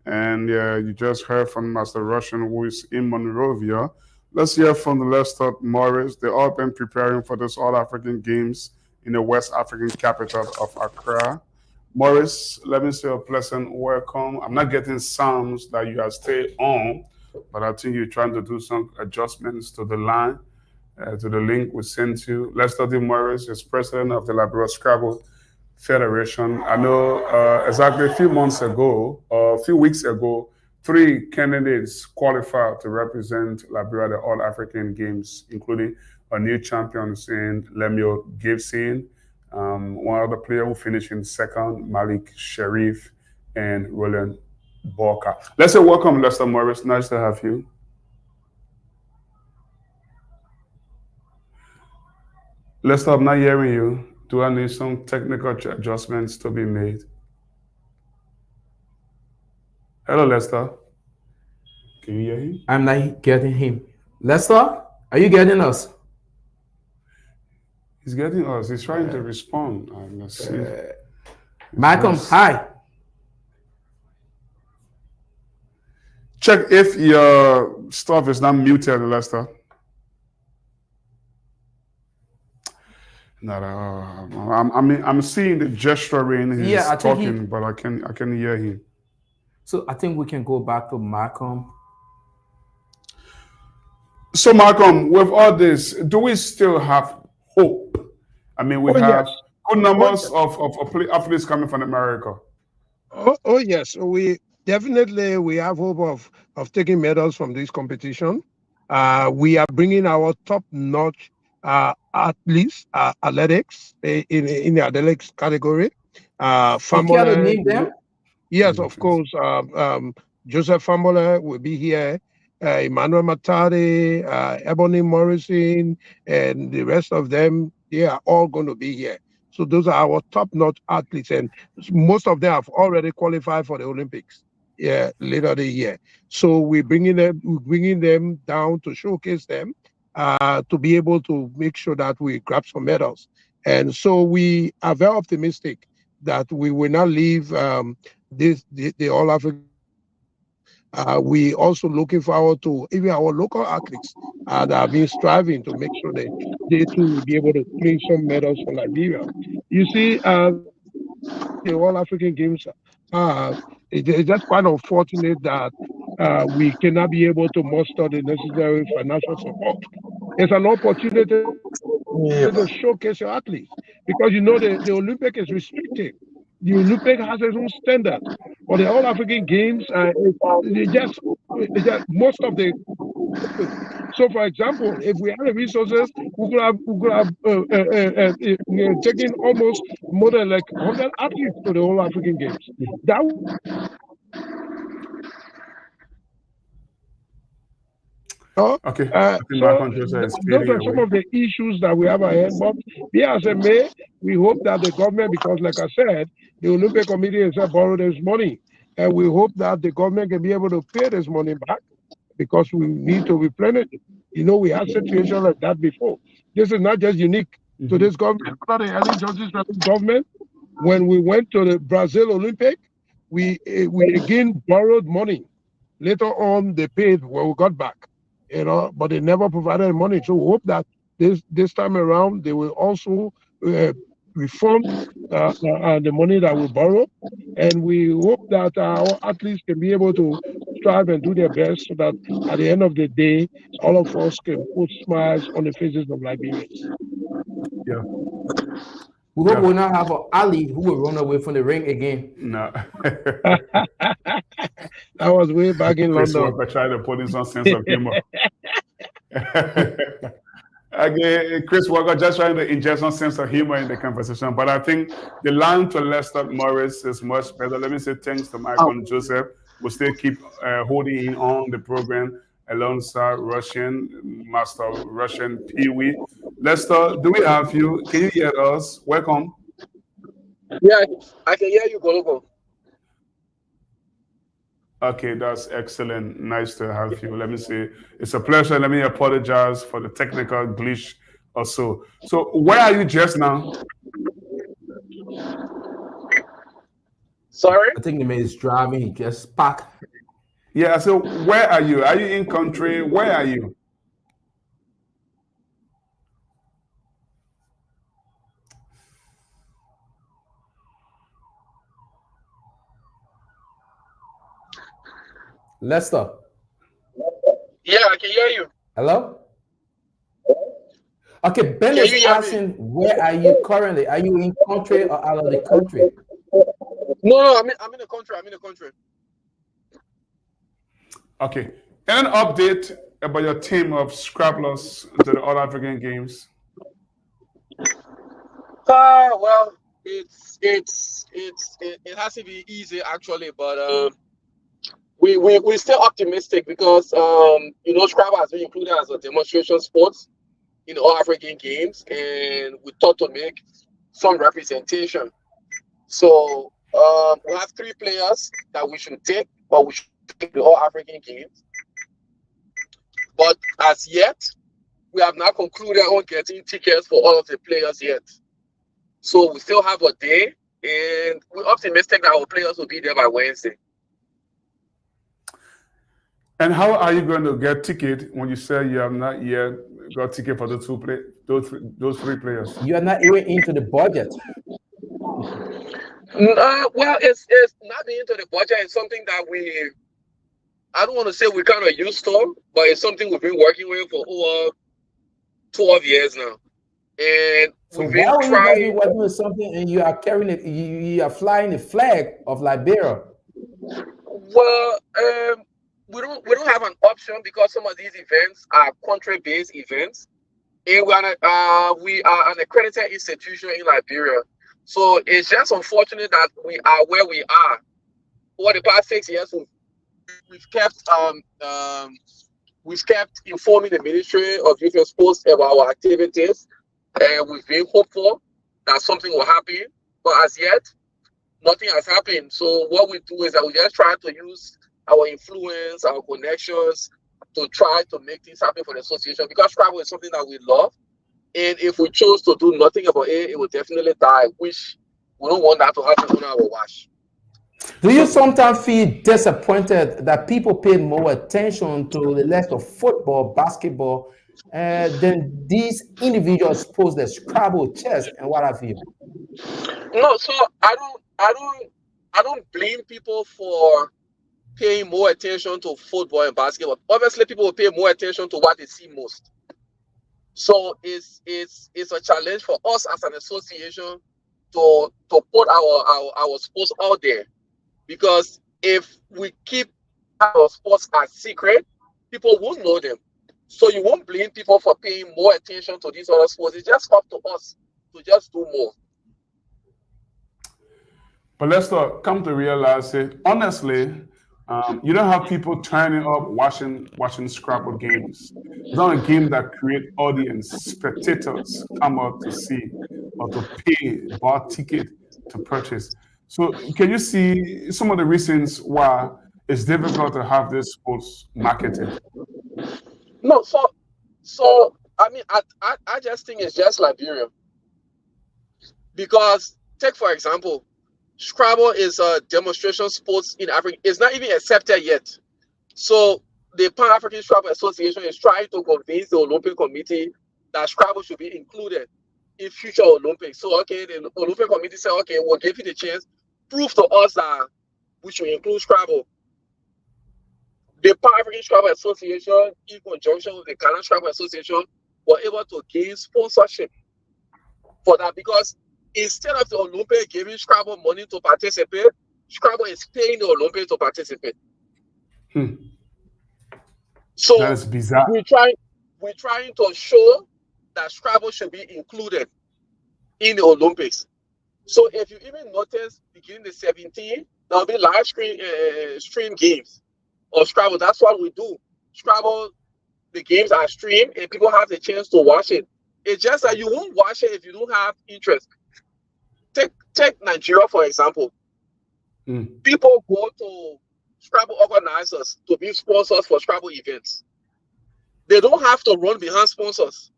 And you just heard from Master Russian who is in Monrovia. Let's hear from Lester Morris. They've all been preparing for this All African Games in the West African capital of Accra. Morris, let me say a pleasant welcome. I'm not getting sounds that you have stayed on, but I think you're trying to do some adjustments to the line, to the link we sent you. Lester D. Morris is president of the Liberia Scrabble Federation. I know exactly a few months ago, a few weeks ago, 3 candidates qualified to represent Liberia at the All African Games, including a new champion in Lemuel Gibson, one other player who finished in second, Malik Sharif, and Roland Borka. Let's say welcome, Lester Morris. Nice to have you. Lester, I'm not hearing you. Do I need some technical adjustments to be made? Hello, Lester. Can you hear him? I'm not getting him. Lester, are you getting us? He's getting us. He's trying to respond. Let's see. Malcolm, hi. Check if your stuff is not muted, Lester. No, I'm seeing the gesturing. He's talking, but I can hear him. So I think we can go back to Malcolm. So Malcolm, with all this, do we still have hope? I mean, we have good numbers of athletes coming from America. Oh yes, we definitely have hope of taking medals from this competition. We are bringing our top-notch athletes, athletics in the athletics category. Name them? Yes, of course. Joseph Fambola will be here. Emmanuel Matari, Ebony Morrison, and the rest of them, they are all going to be here. So those are our top-notch athletes, and most of them have already qualified for the Olympics later the year. So we're bringing them down to showcase them, to be able to make sure that we grab some medals. And so we are very optimistic that we will not leave the All African. We also looking forward to even our local athletes that have been striving to make sure that they too will be able to bring some medals for Liberia. You see, the All African Games, it's just quite unfortunate that we cannot be able to muster the necessary financial support. It's an opportunity to showcase your athletes, because you know the Olympic is restricted. The Olympic has its own standard, but the All African Games, it's just most of the. So, for example, if we had the resources, we could have taken almost more than like 100 athletes to the All African Games. That. Okay. So those are some of the issues that we have ahead. But be as it may, we hope that the government, because like I said, the Olympic Committee has borrowed this money, and we hope that the government can be able to pay this money back, because we need to replenish it. You know, we had situations like that before. This is not just unique to this government. The early Justice government when we went to the Brazil Olympic, we again borrowed money. Later on, they paid when we got back, but they never provided money. So we hope that this time around they will also refund the money that we borrow, and we hope that our athletes can be able to strive and do their best, so that at the end of the day, all of us can put smiles on the faces of Liberians. Yeah. We hope we'll not have an Ali who will run away from the ring again. No. That was way back in Chris London. Walker tried to put in some sense of humor. Again, Chris Walker just trying to inject some sense of humor in the conversation. But I think the line to Lester Morris is much better. Let me say thanks to Michael and Joseph. We'll still keep holding in on the program alongside Master Russian Pee-wee. Lester, do we have you? Can you hear us? Welcome. Yeah, I can hear you, Gologo. Okay, that's excellent. Nice to have you. Let me say it's a pleasure. Let me apologize for the technical glitch or so. So where are you just now? Sorry? I think the man is driving. He just parked. Yeah, so where are you? Are you in country? Where are you? Lester. Yeah, I can hear you. Hello? Okay, Ben Can is you hear me? asking, where are you currently? Are you in country or out of the country? No, I'm in the country. I'm in the country. Okay. And an update about your team of scrabblers to the All African Games. Well, it has to be easy actually, but we're still optimistic because Scrabble has been included as a demonstration sport in the All African Games, and we thought to make some representation. So we have 3 players that we should take, but we should take the All African Games. But as yet, we have not concluded on getting tickets for all of the players yet. So we still have a day, and we're optimistic that our players will be there by Wednesday. And how are you going to get ticket when you say you have not yet got ticket for those 3 players? You are not even into the budget. Well, it's not being into the budget. It's something that I don't want to say we kind of used to, but it's something we've been working with for over 12 years now. And So we've why been would you guys be working with something and you are carrying it, you are flying the flag of Liberia? Well, we don't have an option because some of these events are country-based events, and we are an accredited institution in Liberia. So it's just unfortunate that we are where we are. Over the past 6 years, we've kept informing the Ministry of Youth and Sports about our activities, and we've been hopeful that something will happen. But as yet, nothing has happened. So what we do is that we just try to use our influence, our connections to try to make things happen for the association, because Scrabble is something that we love. And if we chose to do nothing about it, it will definitely die, which we don't want that to happen on our watch. Do you sometimes feel disappointed that people pay more attention to the less of football, basketball, than these individuals pose the Scrabble, chess, and what have you? No, so I don't blame people for paying more attention to football and basketball. Obviously, people will pay more attention to what they see most. So it's a challenge for us as an association to put our sports out there, because if we keep our sports as secret, people won't know them. So you won't blame people for paying more attention to these other sports. It's just up to us to just do more. But let's come to realize it. Honestly, you don't have people turning up watching Scrabble games. It's not a game that create audience, spectators come out to see or to pay, buy ticket to purchase. So can you see some of the reasons why it's difficult to have this sports marketed? No, so I mean, I just think it's just Liberia, because take for example, Scrabble is a demonstration sports in Africa. It's not even accepted yet. So the Pan-African Scrabble Association is trying to convince the Olympic Committee that Scrabble should be included in future Olympics. So, okay, the Olympic Committee said, okay, we'll give you the chance. Prove to us that we should include Scrabble. The Pan-African Scrabble Association, in conjunction with the Ghana Scrabble Association, were able to gain sponsorship for that, because instead of the Olympic giving Scrabble money to participate, Scrabble is paying the Olympic to participate. So That is bizarre. we're trying to show that Scrabble should be included in the Olympics. So if you even notice, beginning the 17th, there'll be live stream games of Scrabble. That's what we do. Scrabble, the games are streamed and people have the chance to watch it. It's just that you won't watch it if you don't have interest. Take Nigeria, for example. People go to Scrabble organizers to be sponsors for Scrabble events. They don't have to run behind sponsors,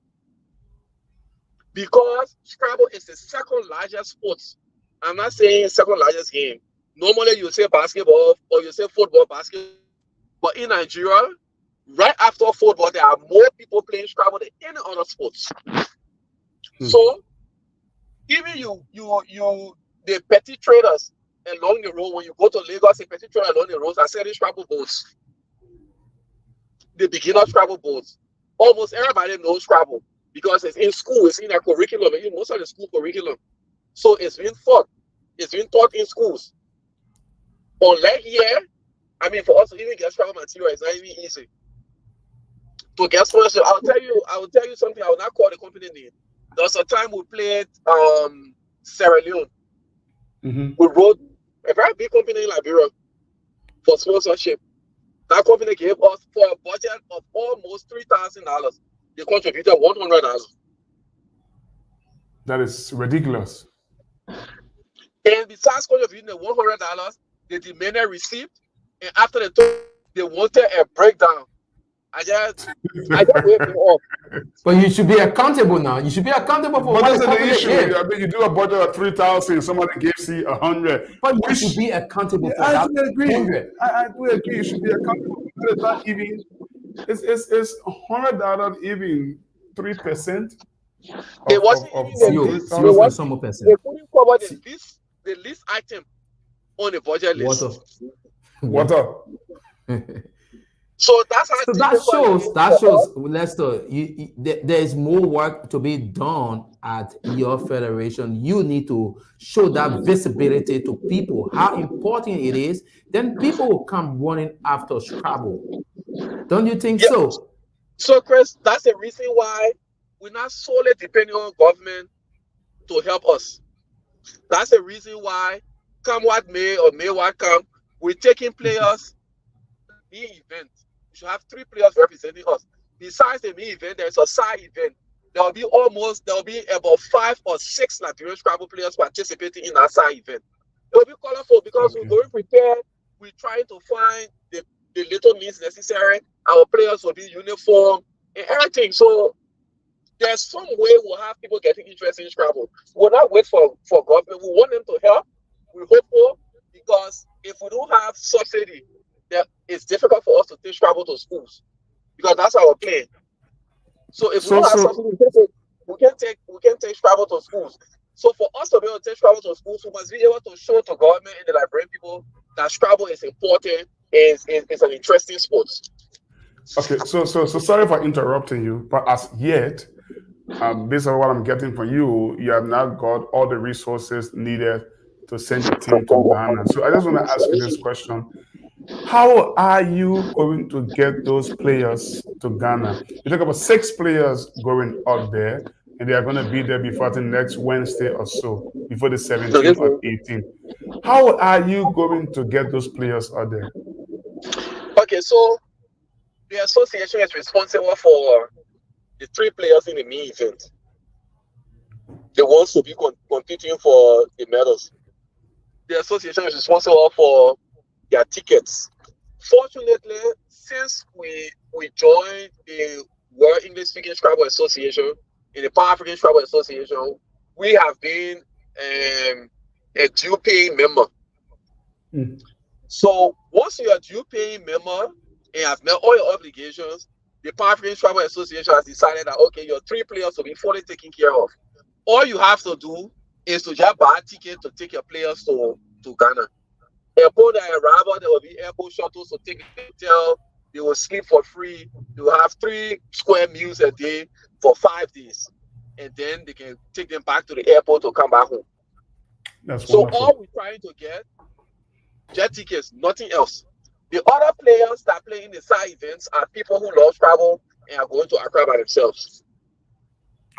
because Scrabble is the second largest sport. I'm not saying second largest game. Normally you say basketball or you say football, basketball. But in Nigeria, right after football, there are more people playing Scrabble than any other sports. So even the petty traders along the road, when you go to Lagos, the petty traders along the roads are selling Scrabble boards. The beginner Scrabble boards. Almost everybody knows Scrabble because it's in school, it's in their curriculum, in most of the school curriculum. So it's been taught. It's been taught in schools. Unlike here, I mean, for us to even get Scrabble material, it's not even easy to get sponsorship. I will tell you something. I will not call the company name. There was a time we played Sierra Leone. We wrote a very big company in Liberia for sponsorship. That company gave us, for a budget of almost $3,000, they contributed $100. That is ridiculous. And besides contributing the $100, they demanded receipt. And after they wanted a breakdown. I just waved it off. But you should be accountable now. You should be accountable for But what that's the the company issue. did. I mean, you do a budget of 3,000, somebody gives you 100. But you should be accountable for I that. do agree. 100. I do agree. You should be accountable. It's not even. It's $100 even 3%. It wasn't even the Zero least. point some percent. They couldn't cover the least item on the budget list. Water. So that's how. So that shows, Lester, there is more work to be done at your federation. You need to show that visibility to people, how important it is. Then people will come running after Scrabble. Don't you think so? So, Chris, that's the reason why we're not solely depending on government to help us. That's the reason why, come what may or may what come, we're taking players. The event. We should have 3 players representing us. Besides the main event, there's a side event. There will be about 5 or 6 Liberian Scrabble players participating in that side event. It will be colorful because we're going prepared. We're trying to find the little means necessary. Our players will be uniform and everything. So there's some way we'll have people getting interested in Scrabble. We'll not wait for government. We want them to help. We hope for, because if we don't have subsidy, it's difficult for us to take Scrabble to schools, because that's our plan. So if we don't have subsidy, we can take Scrabble to schools. So for us to be able to take Scrabble to schools, we must be able to show to government and the Liberian people that Scrabble is important, is an interesting sport. Okay, so sorry for interrupting you, but as yet, based on what I'm getting from you, you have not got all the resources needed to send your team to Ghana. So I just want to ask you this question. How are you going to get those players to Ghana? You talk about 6 players going out there, and they are going to be there before the next Wednesday or so, before the 17th or 18th. How are you going to get those players out there? Okay, so the association is responsible for the 3 players in the main event. The ones to be competing for the medals. The association is responsible for their tickets. Fortunately, since we joined the World English Speaking Scrabble Association and the Pan African Scrabble Association, we have been a due paying member. So once you're a due paying member and have met all your obligations, the Pan African Travel Association has decided that okay, your 3 players will be fully taken care of. All you have to do is to just buy a ticket to take your players to Ghana. Upon their arrival, there will be airport shuttles to take them to the hotel. They will sleep for free. They will have 3 square meals a day for 5 days. And then they can take them back to the airport to come back home. That's so wonderful. all we're trying to get, jet tickets, nothing else. The other players that play in the side events are people who love travel and are going to Accra by themselves.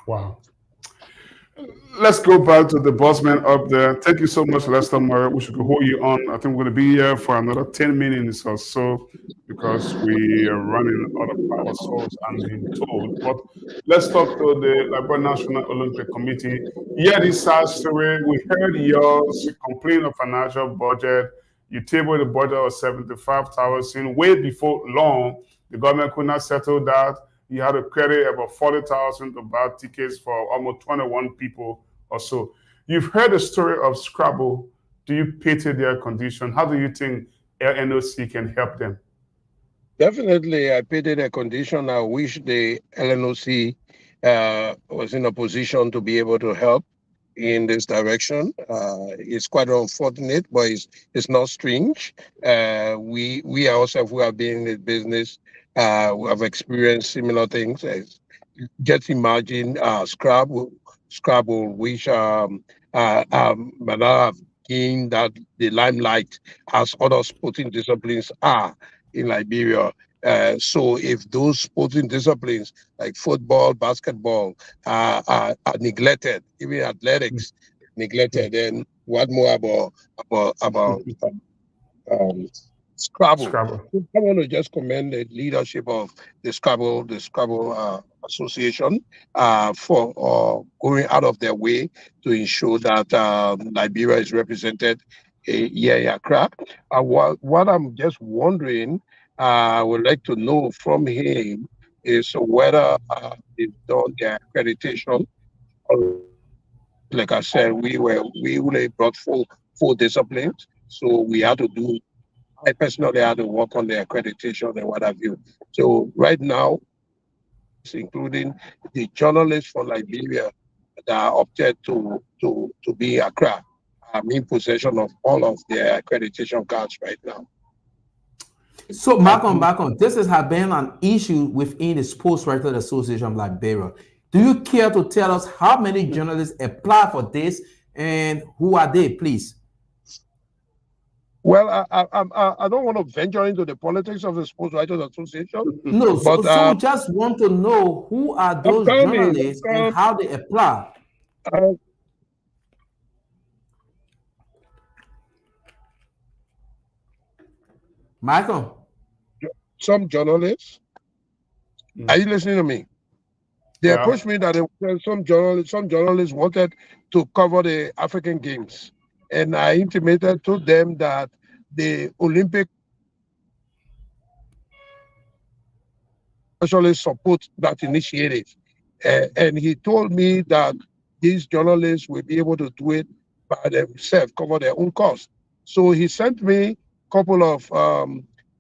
Wow. Let's go back to the boss man up there. Thank you so much, Lester Murray. We should hold you on. I think we're going to be here for another 10 minutes or so because we are running out of power source, I'm being told. But let's talk to the Liberia National Olympic Committee. Yeah, this sad story. We heard yours complain of financial budget. You tabled a budget of 75,000 way before long. The government could not settle that. You had to credit about 40,000 to buy tickets for almost 21 people or so. You've heard the story of Scrabble. Do you pity their condition? How do you think LNOC can help them? Definitely, I pity their condition. I wish the LNOC was in a position to be able to help in this direction. It's quite unfortunate, but it's not strange. We ourselves who have been in this business, we have experienced similar things. Just imagine Scrabble, which might not have gained that the limelight as other sporting disciplines are in Liberia. So if those sporting disciplines like football, basketball are neglected, even athletics neglected, then what more about Scrabble? I want to just commend the leadership of the Scrabble Association for going out of their way to ensure that Liberia is represented here in Accra. What I'm just wondering, I would like to know from him is whether they've done their accreditation. Like I said, we only brought four disciplines, so we had to do. I personally had to work on the accreditation and what have you. So right now, including the journalists from Liberia that opted to be Accra, I'm in possession of all of their accreditation cards right now. So, Malcolm, this has been an issue within the Sports Writers Association of Liberia. Do you care to tell us how many journalists apply for this and who are they, please? Well, I don't want to venture into the politics of the Sports Writers Association. No, but, so we just want to know who are those journalists and how they apply. Michael? Some journalists, are you listening to me? They approached me that some journalists wanted to cover the African Games. And I intimated to them that the Olympic actually support that initiative. And he told me that these journalists will be able to do it by themselves, cover their own cost. So he sent me a couple of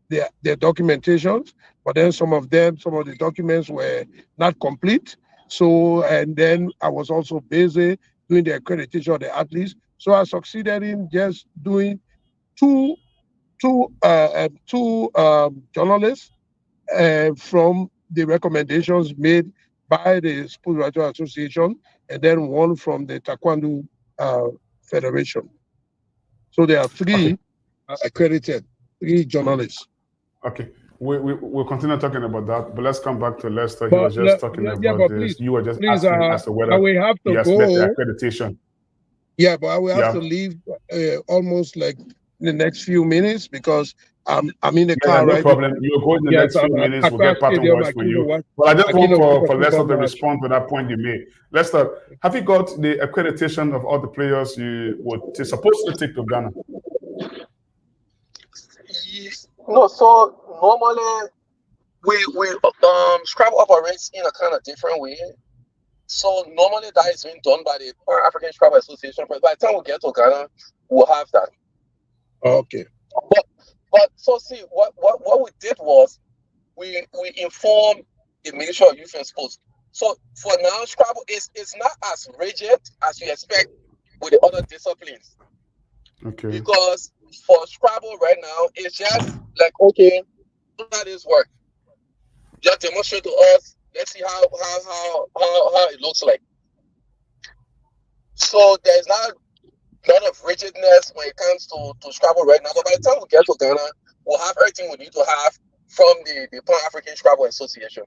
their documentations, but then some of the documents were not complete. So, and then I was also busy doing the accreditation of the athletes. So I succeeded in just doing two journalists from the recommendations made by the Sports Writers Association, and then one from the Taekwondo Federation. So there are three accredited, 3 journalists. Okay. We'll continue talking about that, but let's come back to Lester. He was just talking about this. You were just asking as to whether we have to go the accreditation. Yeah, but I will have to leave almost like in the next few minutes because I'm in the car no right problem. You'll go in the next few minutes. We'll get part of voice for you. But I just want for Lester to respond to that point you made. Lester, have you got the accreditation of all the players you were supposed to take to Ghana? No, so normally we Scrabble operates in a kind of different way. So normally that is being done by the Pan African Scrabble Association. But by the time we get to Ghana, we'll have that. Okay. But so see, what we did was we informed the Ministry of Youth and Sports. So for now, Scrabble is not as rigid as you expect with the other disciplines. Okay. Because for Scrabble right now, it's just like, okay, how this work. Just demonstrate to us. Let's see how it looks like. So there's not a lot of rigidness when it comes to Scrabble right now. But by the time we get to Ghana, we'll have everything we need to have from the Pan African Scrabble Association.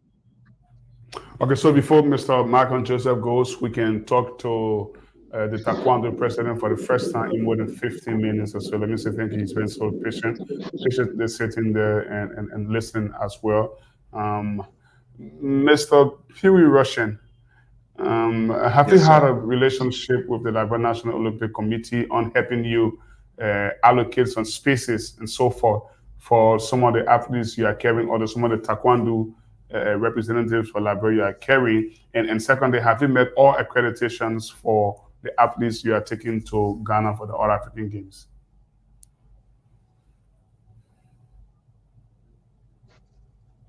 Okay, so before Mr. Malcolm Joseph goes, we can talk to the Taekwondo president for the first time in more than 15 minutes or so. Let me say thank you. He's been so patiently sitting there and listening as well. Mr. Huey Russian, have you had a relationship with the Liberia National Olympic Committee on helping you allocate some spaces and so forth for some of the athletes you are carrying, or some of the Taekwondo representatives for Liberia you are carrying? And secondly, have you met all accreditations for the athletes you are taking to Ghana for the All African Games?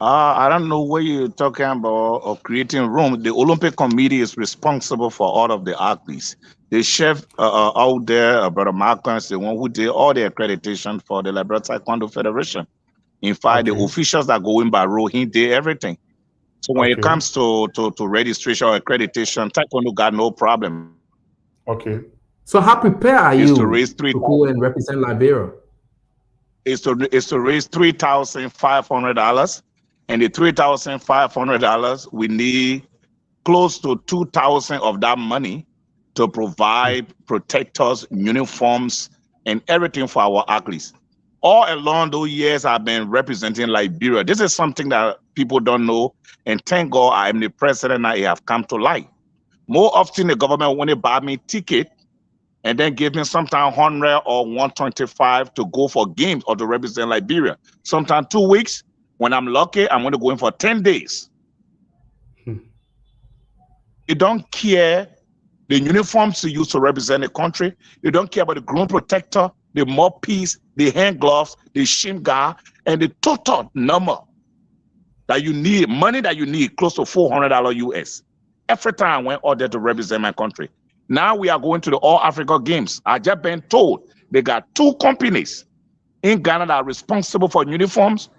I don't know what you're talking about of creating room. The Olympic Committee is responsible for all of the athletes. The chef out there, Brother Malcolm, is the one who did all the accreditation for the Liberia Taekwondo Federation. In fact, the officials that go in by row, he did everything. So when it comes to registration or accreditation, Taekwondo got no problem. Okay. So how prepared are you to raise to go and represent Liberia? Is to raise $3,500, and the $3,500 we need close to 2,000 of that money to provide protectors, uniforms, and everything for our athletes. All along those years, I've been representing Liberia. This is something that people don't know, and thank God I am the president now. It have come to light. More often, the government want to buy me ticket and then give me sometimes 100 or 125 to go for games or to represent Liberia. Sometimes 2 weeks. When I'm lucky, I'm going to go in for 10 days. You don't care the uniforms you use to represent the country. You don't care about the ground protector, the mouthpiece, the hand gloves, the shin guard, and the total number that you need, money that you need, close to $400 US. Every time I went out there to represent my country. Now we are going to the All Africa Games. I just been told they got 2 companies in Ghana that are responsible for uniforms,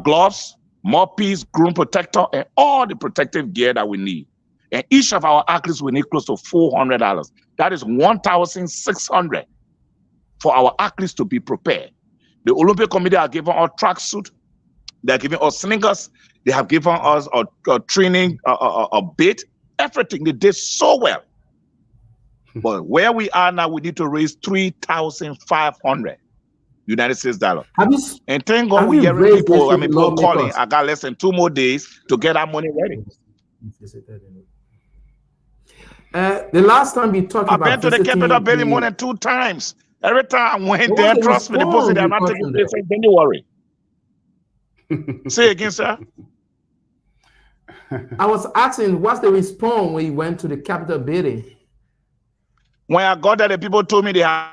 gloves, mouthpiece, ground protector, and all the protective gear that we need. And each of our athletes will need close to $400. That is $1,600 for our athletes to be prepared. The Olympic Committee are giving us tracksuit. They're giving us slingers. They have given us a training, a bit, everything. They did so well. But where we are now, we need to raise $3,500 United States dollars. And thank God we hearing people. I mean, people calling. I got less than 2 more days to get our money ready. The last time we talked about, I've been to the Capitol building more than 2 times. Every time I went there, trust me, the person they're not taking place in January. Say again, sir. I was asking, what's the response when you went to the Capitol building? When I got there, the people told me they have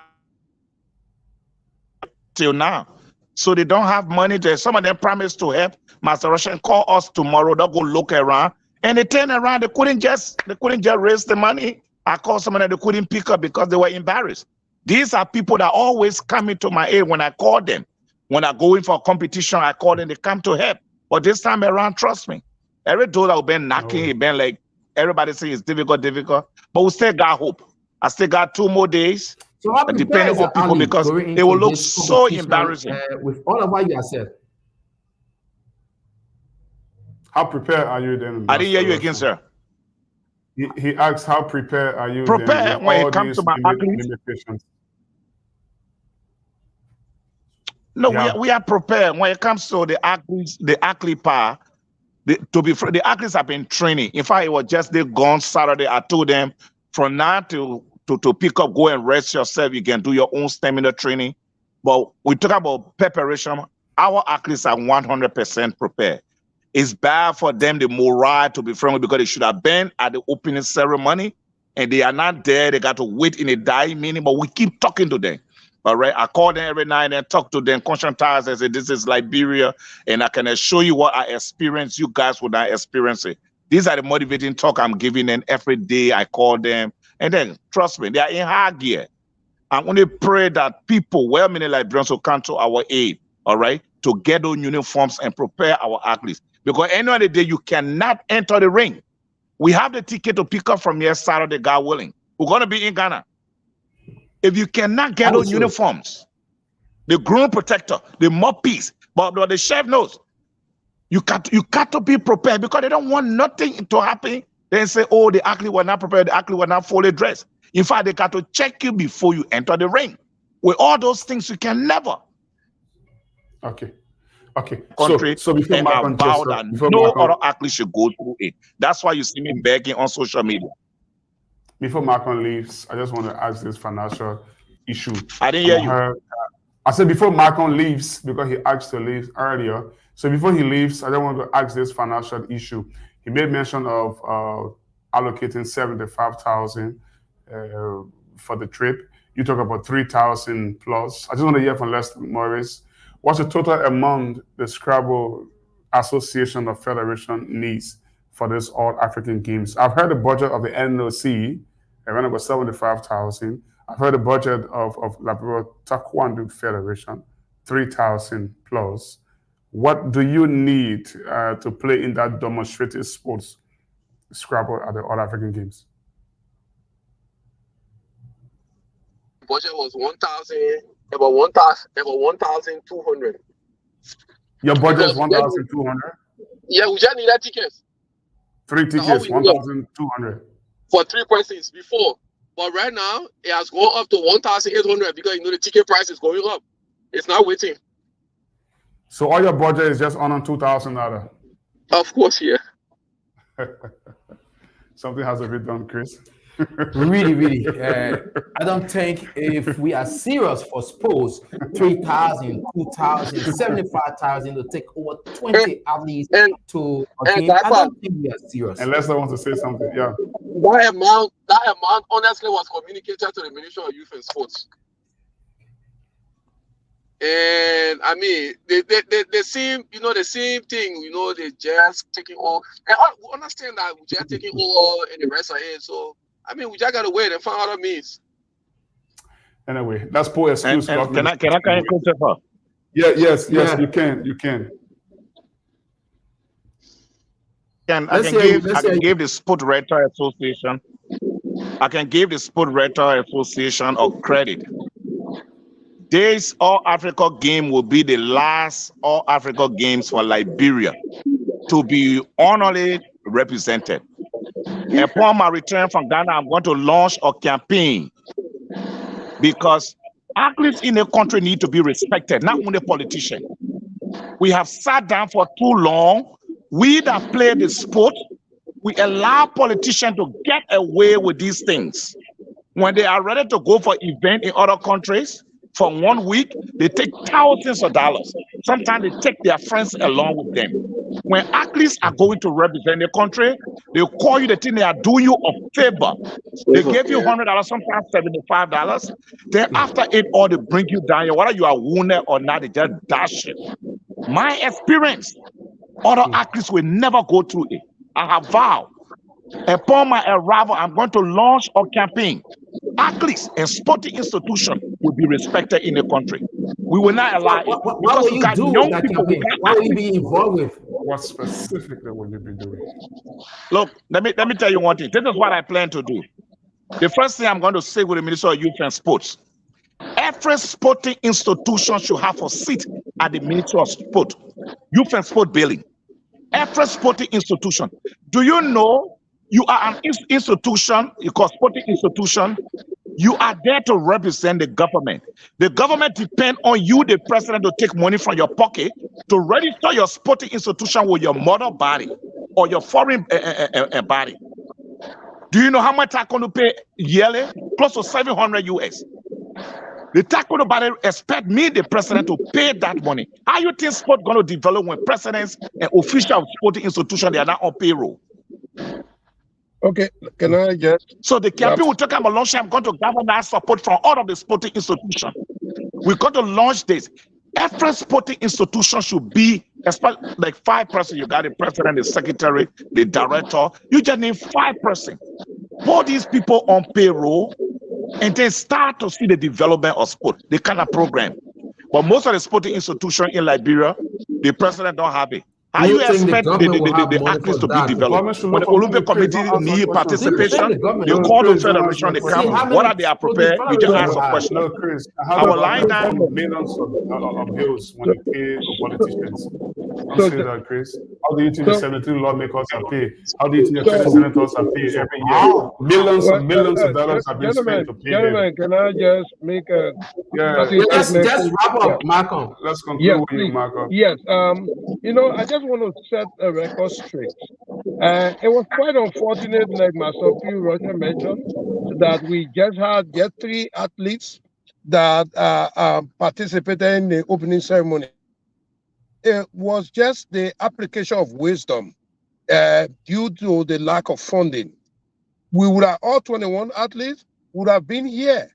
till now. So they don't have money. Some of them promised to help. Master Russian call us tomorrow. They'll go look around. And they turn around. They couldn't just raise the money. I called someone that they couldn't pick up because they were embarrassed. These are people that always come into my aid when I call them. When I go in for a competition, I call them, they come to help. But this time around, trust me, every door that we've been knocking, it's been like, everybody say it's difficult, but we still got hope. I still got 2 more days, so depending on people, because they will look so embarrassing. With all of what you have said. How prepared are you then? I didn't hear you again, sir. He asks, how prepared are you prepared when it comes to my athletes? No, yeah. we are prepared when it comes to the athletes, the athlete part. The athletes have been training. In fact, it was just they gone Saturday. I told them from now to pick up, go and rest yourself. You can do your own stamina training. But we talk about preparation. Our athletes are 100% prepared. It's bad for them, the morale to be friendly, because they should have been at the opening ceremony and they are not there. They got to wait in a dying minute, but we keep talking to them. All right. I call them every night and talk to them, conscientize and say, this is Liberia, and I can assure you what I experience, you guys would not experience it. These are the motivating talk I'm giving them every day. I call them, and then trust me, they are in hard gear. I'm going to pray that people, well-meaning Liberians, will come to our aid, all right, to get those uniforms and prepare our athletes. Because any other day, you cannot enter the ring. We have the ticket to pick up from here Saturday, God willing. We're going to be in Ghana. If you cannot get those uniforms, the groom protector, the mouthpiece, but the chef knows, you got to be prepared, because they don't want nothing to happen. They say, oh, the athlete were not prepared, the athlete were not fully dressed. In fact, they got to check you before you enter the ring. With all those things, you can never. Okay. Country, so before and I vow that no other athlete should go through it. That's why you see me begging on social media. Before Malcolm leaves, I just want to ask this financial issue. I didn't hear you. I said before Malcolm leaves, because he asked to leave earlier. So before he leaves, I just want to ask this financial issue. He made mention of allocating 75,000 for the trip. You talk about 3,000 plus. I just want to hear from Lester Morris. What's the total amount the Scrabble Association of Federation needs for this All African Games? I've heard the budget of the NOC around about 75,000. I've heard the budget of Liberia Taekwondo Federation, 3,000 plus. What do you need to play in that demonstrative sports Scrabble at the All African Games? Budget was 1,000, about 1,200. Your budget is 1,200? Yeah, we just need that tickets. 3 tickets, 1,200. For 3 persons before. But right now, it has gone up to 1,800 because the ticket price is going up. It's not waiting. So all your budget is just on $2,000? Of course, yeah. Something has to be done, Chris. Really. I don't think if we are serious for sports, 3,000, 2,000, 75,000 to take over 20 athletes to a game. I don't think we are serious. Unless I want to say something, yeah. That amount honestly was communicated to the Ministry of Youth and Sports. And I mean, they seem, the same thing, they just taking all, and I understand that we just taking all and the rest of it. So, I mean, we just got to wait and find out other means. Anyway, that's poor excuse. And can I Christopher? Yes, you can. I can give the Sport Rector Association. I can give the Sport Rector Association of credit. This All Africa game will be the last All Africa games for Liberia to be honorably represented. Upon my return from Ghana, I'm going to launch a campaign, because athletes in a country need to be respected, not only politicians. We have sat down for too long. We that play the sport, we allow politicians to get away with these things. When they are ready to go for events in other countries, for 1 week, they take thousands of dollars. Sometimes they take their friends along with them. When athletes are going to represent the country, they call you, the thing they are doing you a favor. They give you $100, sometimes $75. Then after it all, they bring you down here. Whether you are wounded or not, they just dash it. My experience, other athletes will never go through it. I have vowed. Upon my arrival, I'm going to launch a campaign. Athletes and sporting institutions will be respected in the country. We will not allow it. What will you do young people, what will you be involved with? What specifically will you be doing? Look, let me tell you one thing. This is what I plan to do. The first thing I'm going to say with the Minister of Youth and Sports, every sporting institution should have a seat at the Ministry of Sport, Youth and Sport Building. Every sporting institution. Do you know you are an institution, you call sporting institution, you are there to represent the government. The government depends on you, the president, to take money from your pocket to register your sporting institution with your mother body or your foreign body. Do you know how much I'm going to pay yearly? Close to 700 US. The tax nobody expect me, the president, to pay that money. How you think sport going to develop when presidents and officials of sporting institutions, they are not on payroll? Okay, can I just? So the campaign will take a long time, going to gather that support from all of the sporting institutions. We're going to launch this. Every sporting institution should be, especially like 5 persons. You got the president, the secretary, the director. You just need 5 persons. Put these people on payroll and then start to see the development of sport, the kind of program. But most of the sporting institutions in Liberia, the president don't have it. How you expect the athletes to be developed? When the Olympic Committee need participation, they call the federation, they come. What are they prepared? You just ask a question. No, Chris, I will line down millions of bills when you pay the politicians. Don't say that, Chris. How do you think the 17 lawmakers are paid? How do you think the 30 senators are paid every year? Millions of dollars have been spent to pay them. Gentlemen, can I just make a... Let's just wrap up, Malcolm. Let's conclude with you, Malcolm. Yes, you know, I just want to set a record straight. It was quite unfortunate, like Master P. Roger mentioned, that we just had 3 athletes that participated in the opening ceremony. It was just the application of wisdom due to the lack of funding. We would have, all 21 athletes would have been here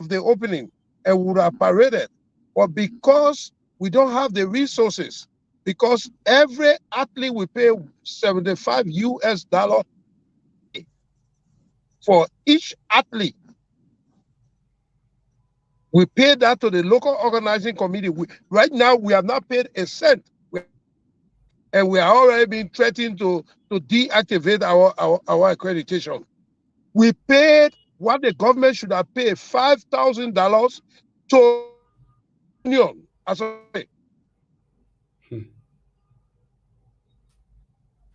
of the opening and would have paraded. But because we don't have the resources, because every athlete will pay $75 US for each athlete. We pay that to the local organizing committee. Right now, we have not paid a cent. And we are already being threatened to deactivate our accreditation. We paid what the government should have paid, $5,000 to union as a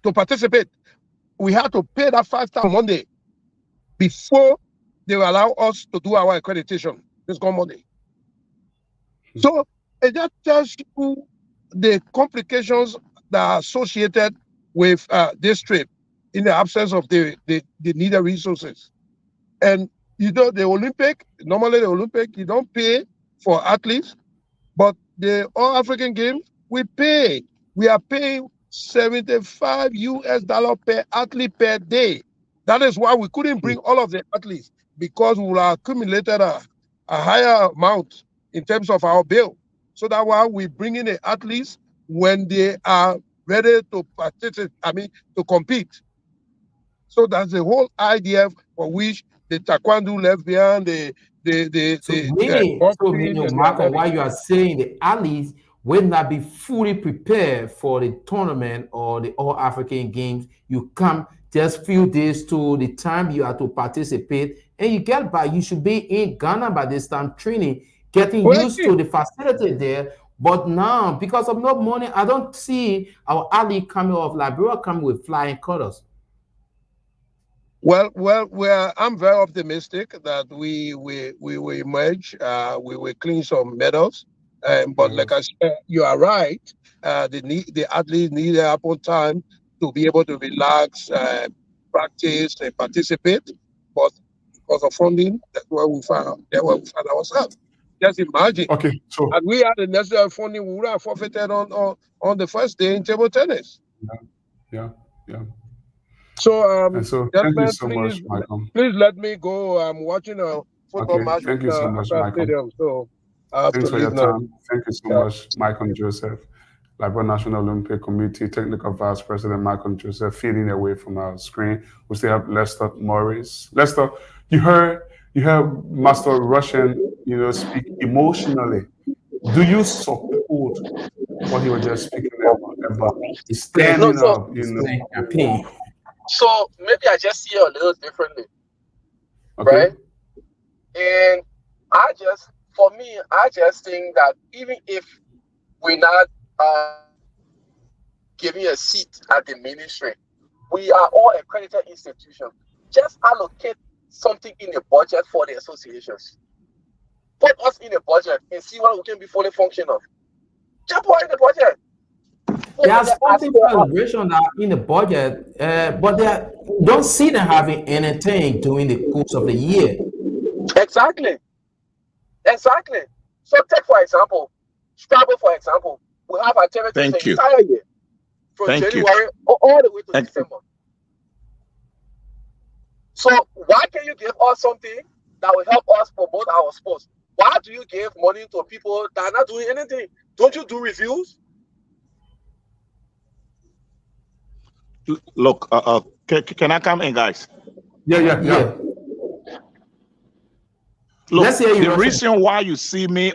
to participate. We had to pay that $5,000 Monday before they will allow us to do our accreditation. It's gone Monday. So it just tells you the complications that are associated with this trip in the absence of the needed resources. And you know, normally the Olympic, you don't pay for athletes, but the All African Games, we pay. We are paying $75 US per athlete per day. That is why we couldn't bring all of the athletes, because we would have accumulated a higher amount in terms of our bill. So that's why we bring in the athletes when they are ready to participate, to compete. So that's the whole idea for which the taekwondo left behind, Marco, why you are saying the athletes will not be fully prepared for the tournament or the All African Games. You come just few days to the time you are to participate, and you get by. You should be in Ghana by this time, training, getting used to the facility there. But now, because of no money, I don't see our athlete coming off Liberia coming with flying colors. Well, I'm very optimistic that we will emerge. We will clean some medals. But like I said, you are right. The athletes need ample time to be able to relax, practice, and participate. But because of funding, that's where we found ourselves. Just imagine. Okay, so and we had the necessary funding, we would have forfeited on the first day in table tennis. Yeah. So, thank you so much, Michael. Please let me go. I'm watching a football match. Thank you so much, Michael. Stadium, so thanks for your time. Thank you so much, Michael Joseph, Liberia National Olympic Committee Technical Vice President Michael Joseph, feeding away from our screen. We still have Lester Morris. Lester, you heard Master Russian, speak emotionally. Do you support what he was just speaking about? Standing up, So maybe I just see it a little differently, right? And I just think that even if we're not giving a seat at the ministry, we are all accredited institutions. Just allocate something in the budget for the associations. Put us in the budget and see what we can be fully functional. Just put in the budget. There are sporting celebrations that are in the budget, but you don't see them having anything during the course of the year. Exactly. Exactly. So take for example, Scrabble for example, we have activities Thank the you. entire year from Thank you. January all the way to Thank you. December. So why can you give us something that will help us promote our sports? Why do you give money to people that are not doing anything? Don't you do reviews? Look, can I come in, guys? Yeah. Look, Let's hear you, the Russian. reason why you see me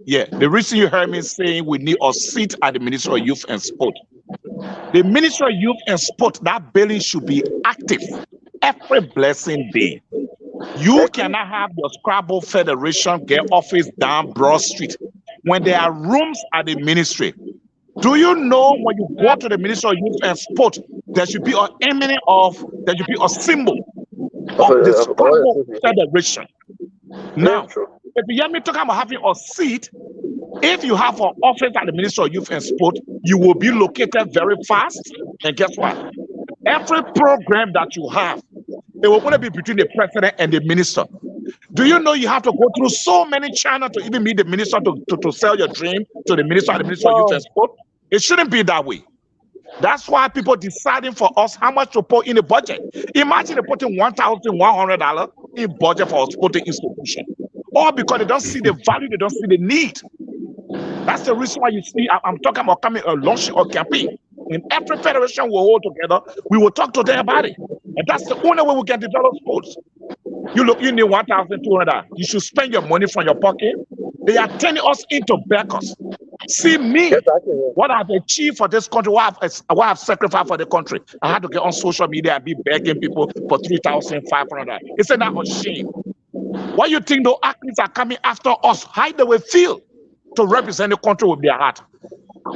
the reason you heard me saying we need a seat at the Ministry of Youth and Sport. The Ministry of Youth and Sport, that building should be active every blessing day. You cannot have your Scrabble Federation get office down Broad Street when there are rooms at the ministry. Do you know when you go to the Ministry of Youth and Sport, there should be a symbol of the Scrabble Federation. Now, if you hear me talking about having a seat, if you have an office at the Ministry of Youth and Sport, you will be located very fast. And guess what? Every program that you have, it will only be between the president and the minister. Do you know you have to go through so many channels to even meet the minister to sell your dream to the minister at the Ministry of Youth and Sport? It shouldn't be that way. That's why people deciding for us how much to put in the budget. Imagine they putting $1,100 in budget for a sporting institution. All because they don't see the value, they don't see the need. That's the reason why you see I'm talking about coming a launching or campaign. In every federation we hold together, we will talk to them about it. And that's the only way we can develop sports. You need $1,200. You should spend your money from your pocket. They are turning us into beggars. See me, what I've achieved for this country, what I've sacrificed for the country. I had to get on social media and be begging people for $3,500. Isn't that a shame? Why you think the athletes are coming after us? How they will feel to represent the country with their heart?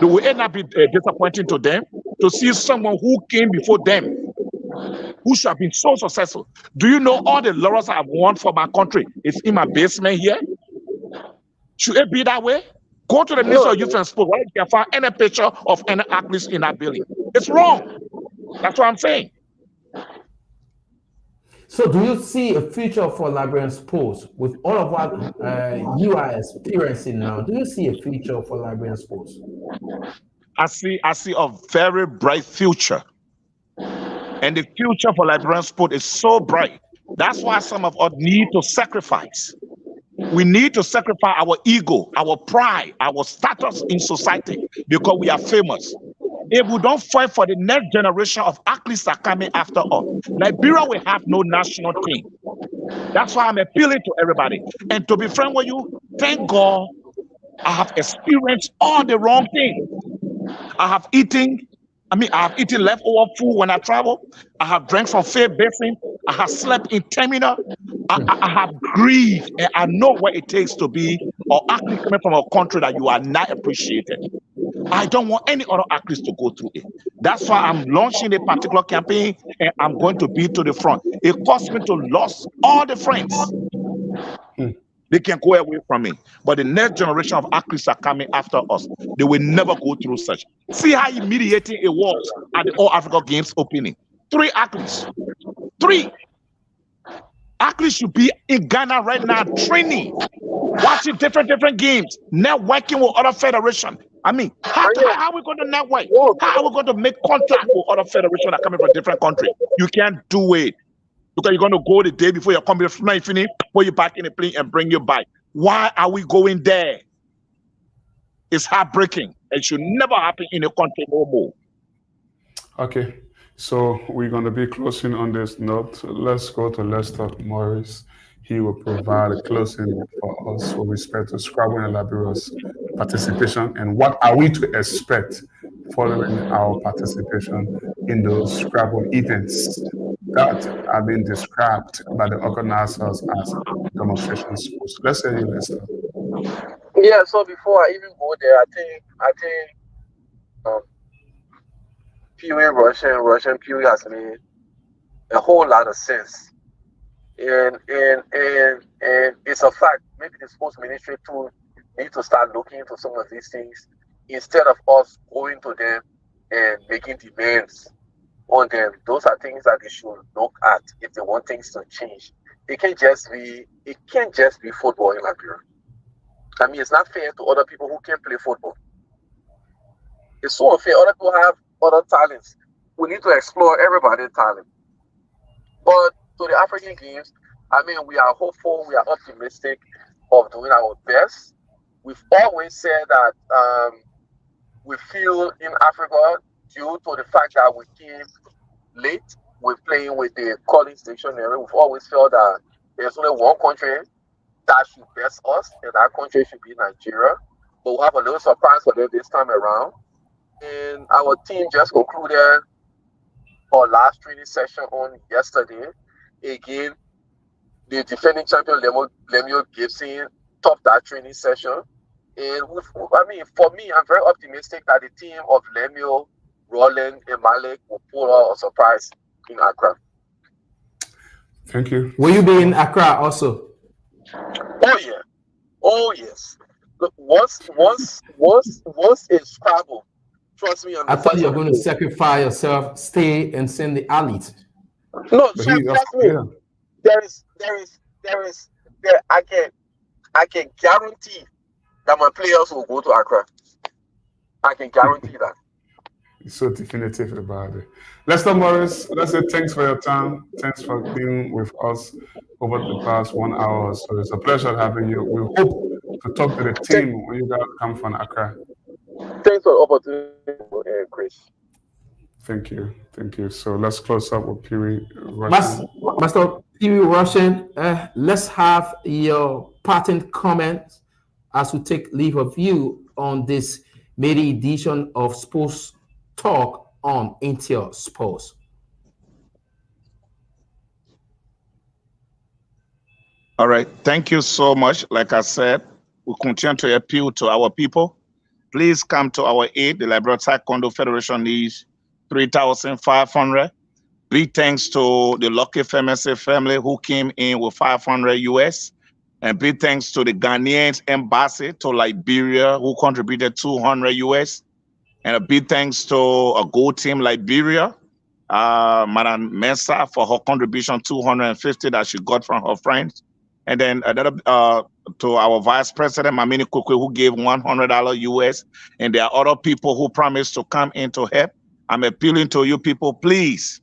They will end up be disappointing to them to see someone who came before them, who should have been so successful. Do you know all the laurels I've won for my country is in my basement here? Should it be that way? Go to the Ministry of Youth and Sport, where you can find any picture of any athletes in that building. It's wrong. That's what I'm saying. So do you see a future for Liberian sports with all of what you are experiencing now? Do you see a future for Liberian sports? I see a very bright future. And the future for Liberian sport is so bright. That's why some of us need to sacrifice. We need to sacrifice our ego, our pride, our status in society because we are famous. If we don't fight for the next generation of athletes that are coming after us, Liberia will have no national team. That's why I'm appealing to everybody. And to be frank with you, thank God I have experienced all the wrong things. I have eaten leftover food when I travel. I have drank from fair basin. I have slept in terminal. I have grieved, and I know what it takes to be or athlete coming from a country that you are not appreciated. I don't want any other athletes to go through it. That's why I'm launching a particular campaign, and I'm going to be to the front. It costs me to lose all the friends. They can go away from me. But the next generation of athletes are coming after us. They will never go through such. See how humiliating it was at the All Africa Games opening. 3 athletes. 3 athletes should be in Ghana right now training, watching different games, networking with other federations. I mean, how are we going to network? How are we going to make contact with other federations that are coming from different countries? You can't do it. Because you're going to go the day before your company finish, put you back in the plane and bring you back. Why are we going there? It's heartbreaking. It should never happen in a country no more. Okay, so we're going to be closing on this note. Let's go to Lester Morris. He will provide a closing for us with respect to Scrabble and Liberia's participation and what are we to expect following our participation in those Scrabble events that have been described by the organizers as demonstration sports. Let's say you, Lester. Yeah, so before I even go there, I think Russian Pew has made a whole lot of sense. And it's a fact. Maybe the sports ministry too need to start looking into some of these things instead of us going to them and making demands on them. Those are things that they should look at if they want things to change. It can't just be football in Liberia. I mean, it's not fair to other people who can play football. It's so unfair. Other people have other talents. We need to explore everybody's talent. But to the African Games, I mean, we are hopeful, we are optimistic of doing our best. We've always said that we feel in Africa, due to the fact that we came late with playing with the Collins Dictionary, we've always felt that there's only one country that should best us, and that country should be Nigeria. But we'll have a little surprise for them this time around. And our team just concluded our last training session on yesterday. Again, the defending champion Lemuel Gibson topped that training session. And I mean, for me, I'm very optimistic that the team of Lemuel, Roland, and Malik will pull out a surprise in Accra. Thank you. Will you be in Accra also? Oh yeah. Oh yes. Look, once it's Scrabble, trust me. I thought you were going to sacrifice yourself, stay and send the elite. No, But trust me. I can guarantee that my players will go to Accra. I can guarantee that. So definitive about it. Lester Morris, let's say thanks for your time. Thanks for being with us over the past 1 hour. So it's a pleasure having you. We hope to talk to the team when you guys come from Accra. Thanks for the opportunity, Chris. Thank you. Thank you. So let's close up with Piri Russian. Master Piri Russian, let's have your parting comments as we take leave of you on this maiden edition of Sports Talk on Intel Sports. All right. Thank you so much. Like I said, we continue to appeal to our people. Please come to our aid. The Liberal Taekwondo Federation needs 3,500. Big thanks to the Lucky FMSA family who came in with 500 US. And big thanks to the Ghanaian embassy to Liberia who contributed 200 US. And a big thanks to a Go Team Liberia, Madam Mesa, for her contribution 250 that she got from her friends. And then another to our Vice President, Mamini Kukwe, who gave $100 US. And there are other people who promised to come in to help. I'm appealing to you people, please,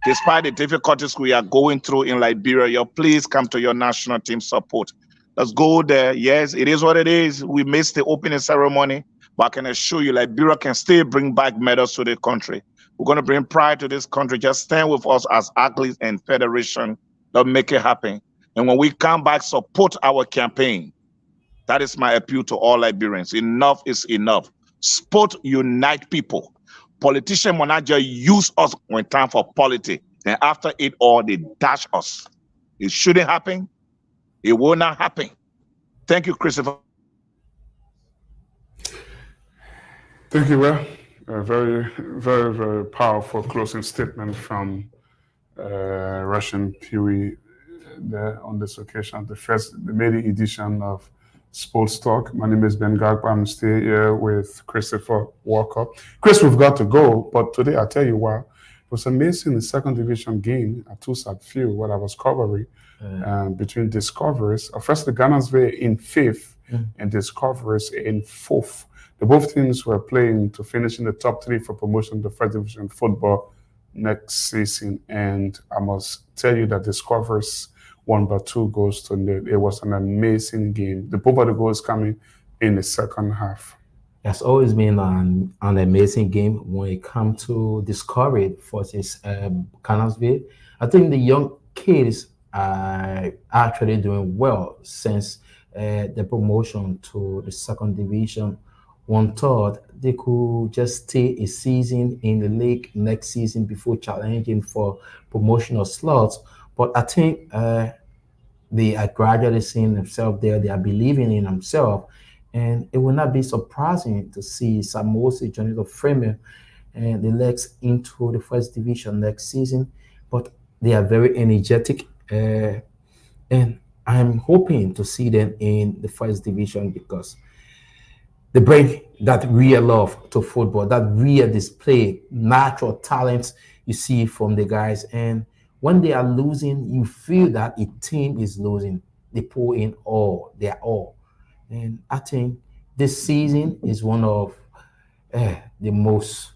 despite the difficulties we are going through in Liberia, please come to your national team support. Let's go there. Yes, it is what it is. We missed the opening ceremony, but I can assure you Liberia can still bring back medals to the country. We're going to bring pride to this country. Just stand with us as athletes and federation. Let's make it happen. And when we come back, support our campaign. That is my appeal to all Liberians. Enough is enough. Sport unite people. Politicians will not just use us when time for politics. And after it all, they dash us. It shouldn't happen. It will not happen. Thank you, Christopher. Thank you, Will. A very, very, very powerful closing statement from Russian Piri there on this occasion, the maiden edition of Sports Talk. My name is Ben Gagba. I'm still here with Christopher Walker. Chris, we've got to go, but today I'll tell you why. It was amazing the second division game at Tusat Field, what I was covering between Discoveries. Firstly, Ghana's were in fifth and Discoveries in fourth. The both teams were playing to finish in the top three for promotion to first division football next season. And I must tell you that Discoveries won by 2 goals to nil. It was an amazing game. The both of the goals coming in the second half. It's always been an amazing game when it comes to Discovery versus Canasville. I think the young kids are actually doing well since the promotion to the second division. One thought they could just stay a season in the league next season before challenging for promotional slots. But I think they are gradually seeing themselves there. They are believing in themselves. And it will not be surprising to see Samosi joining the Premier and the legs into the first division next season. But they are very energetic. And I'm hoping to see them in the first division because they bring that real love to football, that real display, natural talents you see from the guys. And when they are losing, you feel that a team is losing. They pour in all, their all. And I think this season is one of the most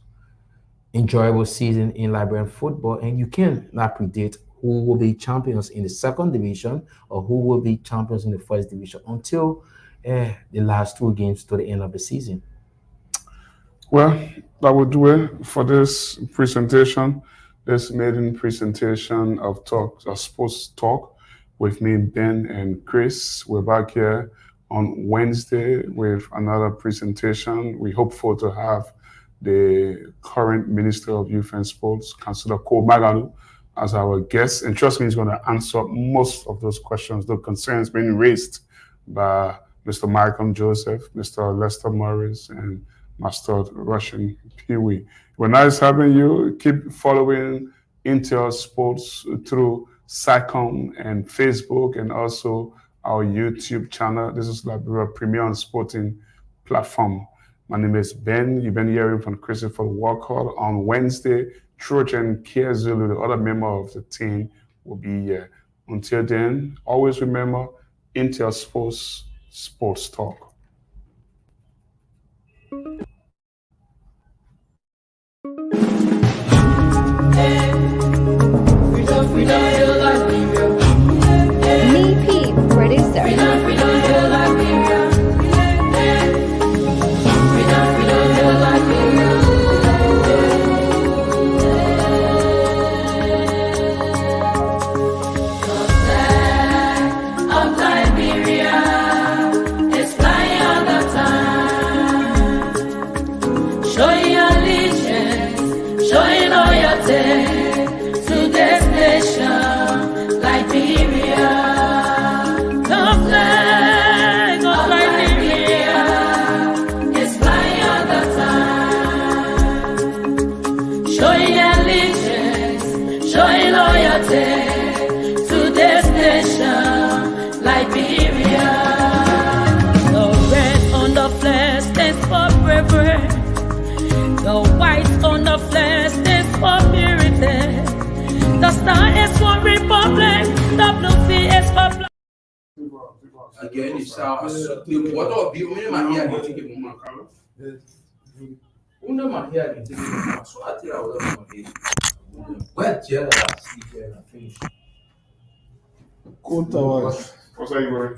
enjoyable season in Liberian football, and you cannot predict who will be champions in the second division or who will be champions in the first division until the last two games to the end of the season. Well, that would do it for this presentation, this maiden presentation of sports talk with me, Ben and Chris. We're back here on Wednesday with another presentation. We hope for to have the current Minister of Youth and Sports, Councillor Cole Maganu, as our guest. And trust me, he's going to answer most of those questions, the concerns being raised by Mr. Malcolm Joseph, Mr. Lester Morris, and Master Russian Pee-wee. Well, nice having you. Keep following Intel Sports through SciComm and Facebook, and also our YouTube channel. This is Liberia Premier Sporting Platform. My name is Ben. You've been hearing from Christopher Walcott. On Wednesday, Trojan Kiezulu, the other member of the team, will be here. Until then, always remember Intel Sports Talk. Me P, producer. The white on the flesh is for purity. The star is for republic. The blue sea is for black. Again, it's what of you in my hair can take it. Under my hair can take it. So I tell you, well, jail, I sleep there and finish. What's that you wearing?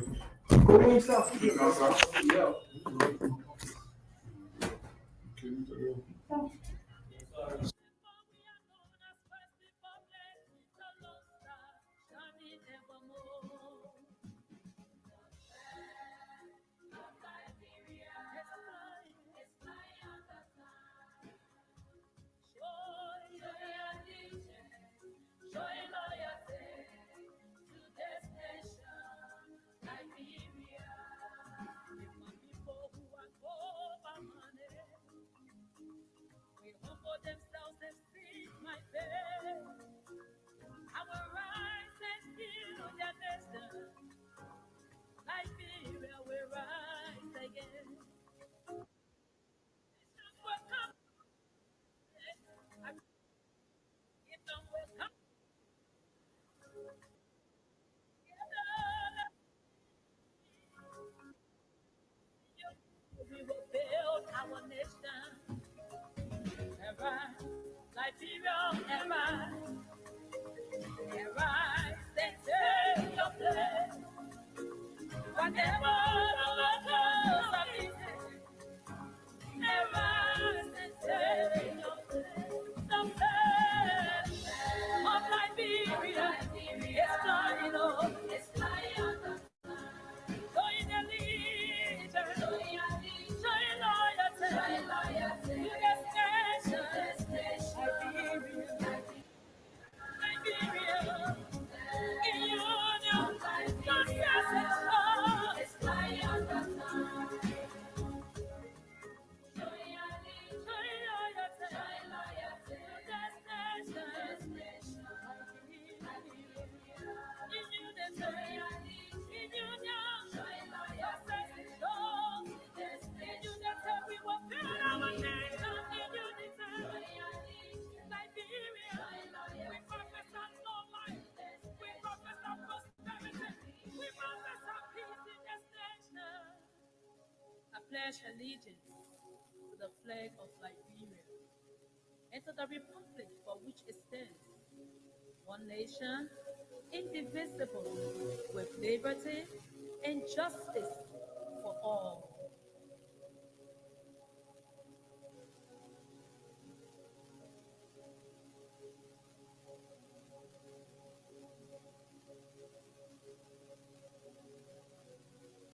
pledge allegiance to the flag of Liberia and to the republic for which it stands, one nation, indivisible, with liberty and justice for all.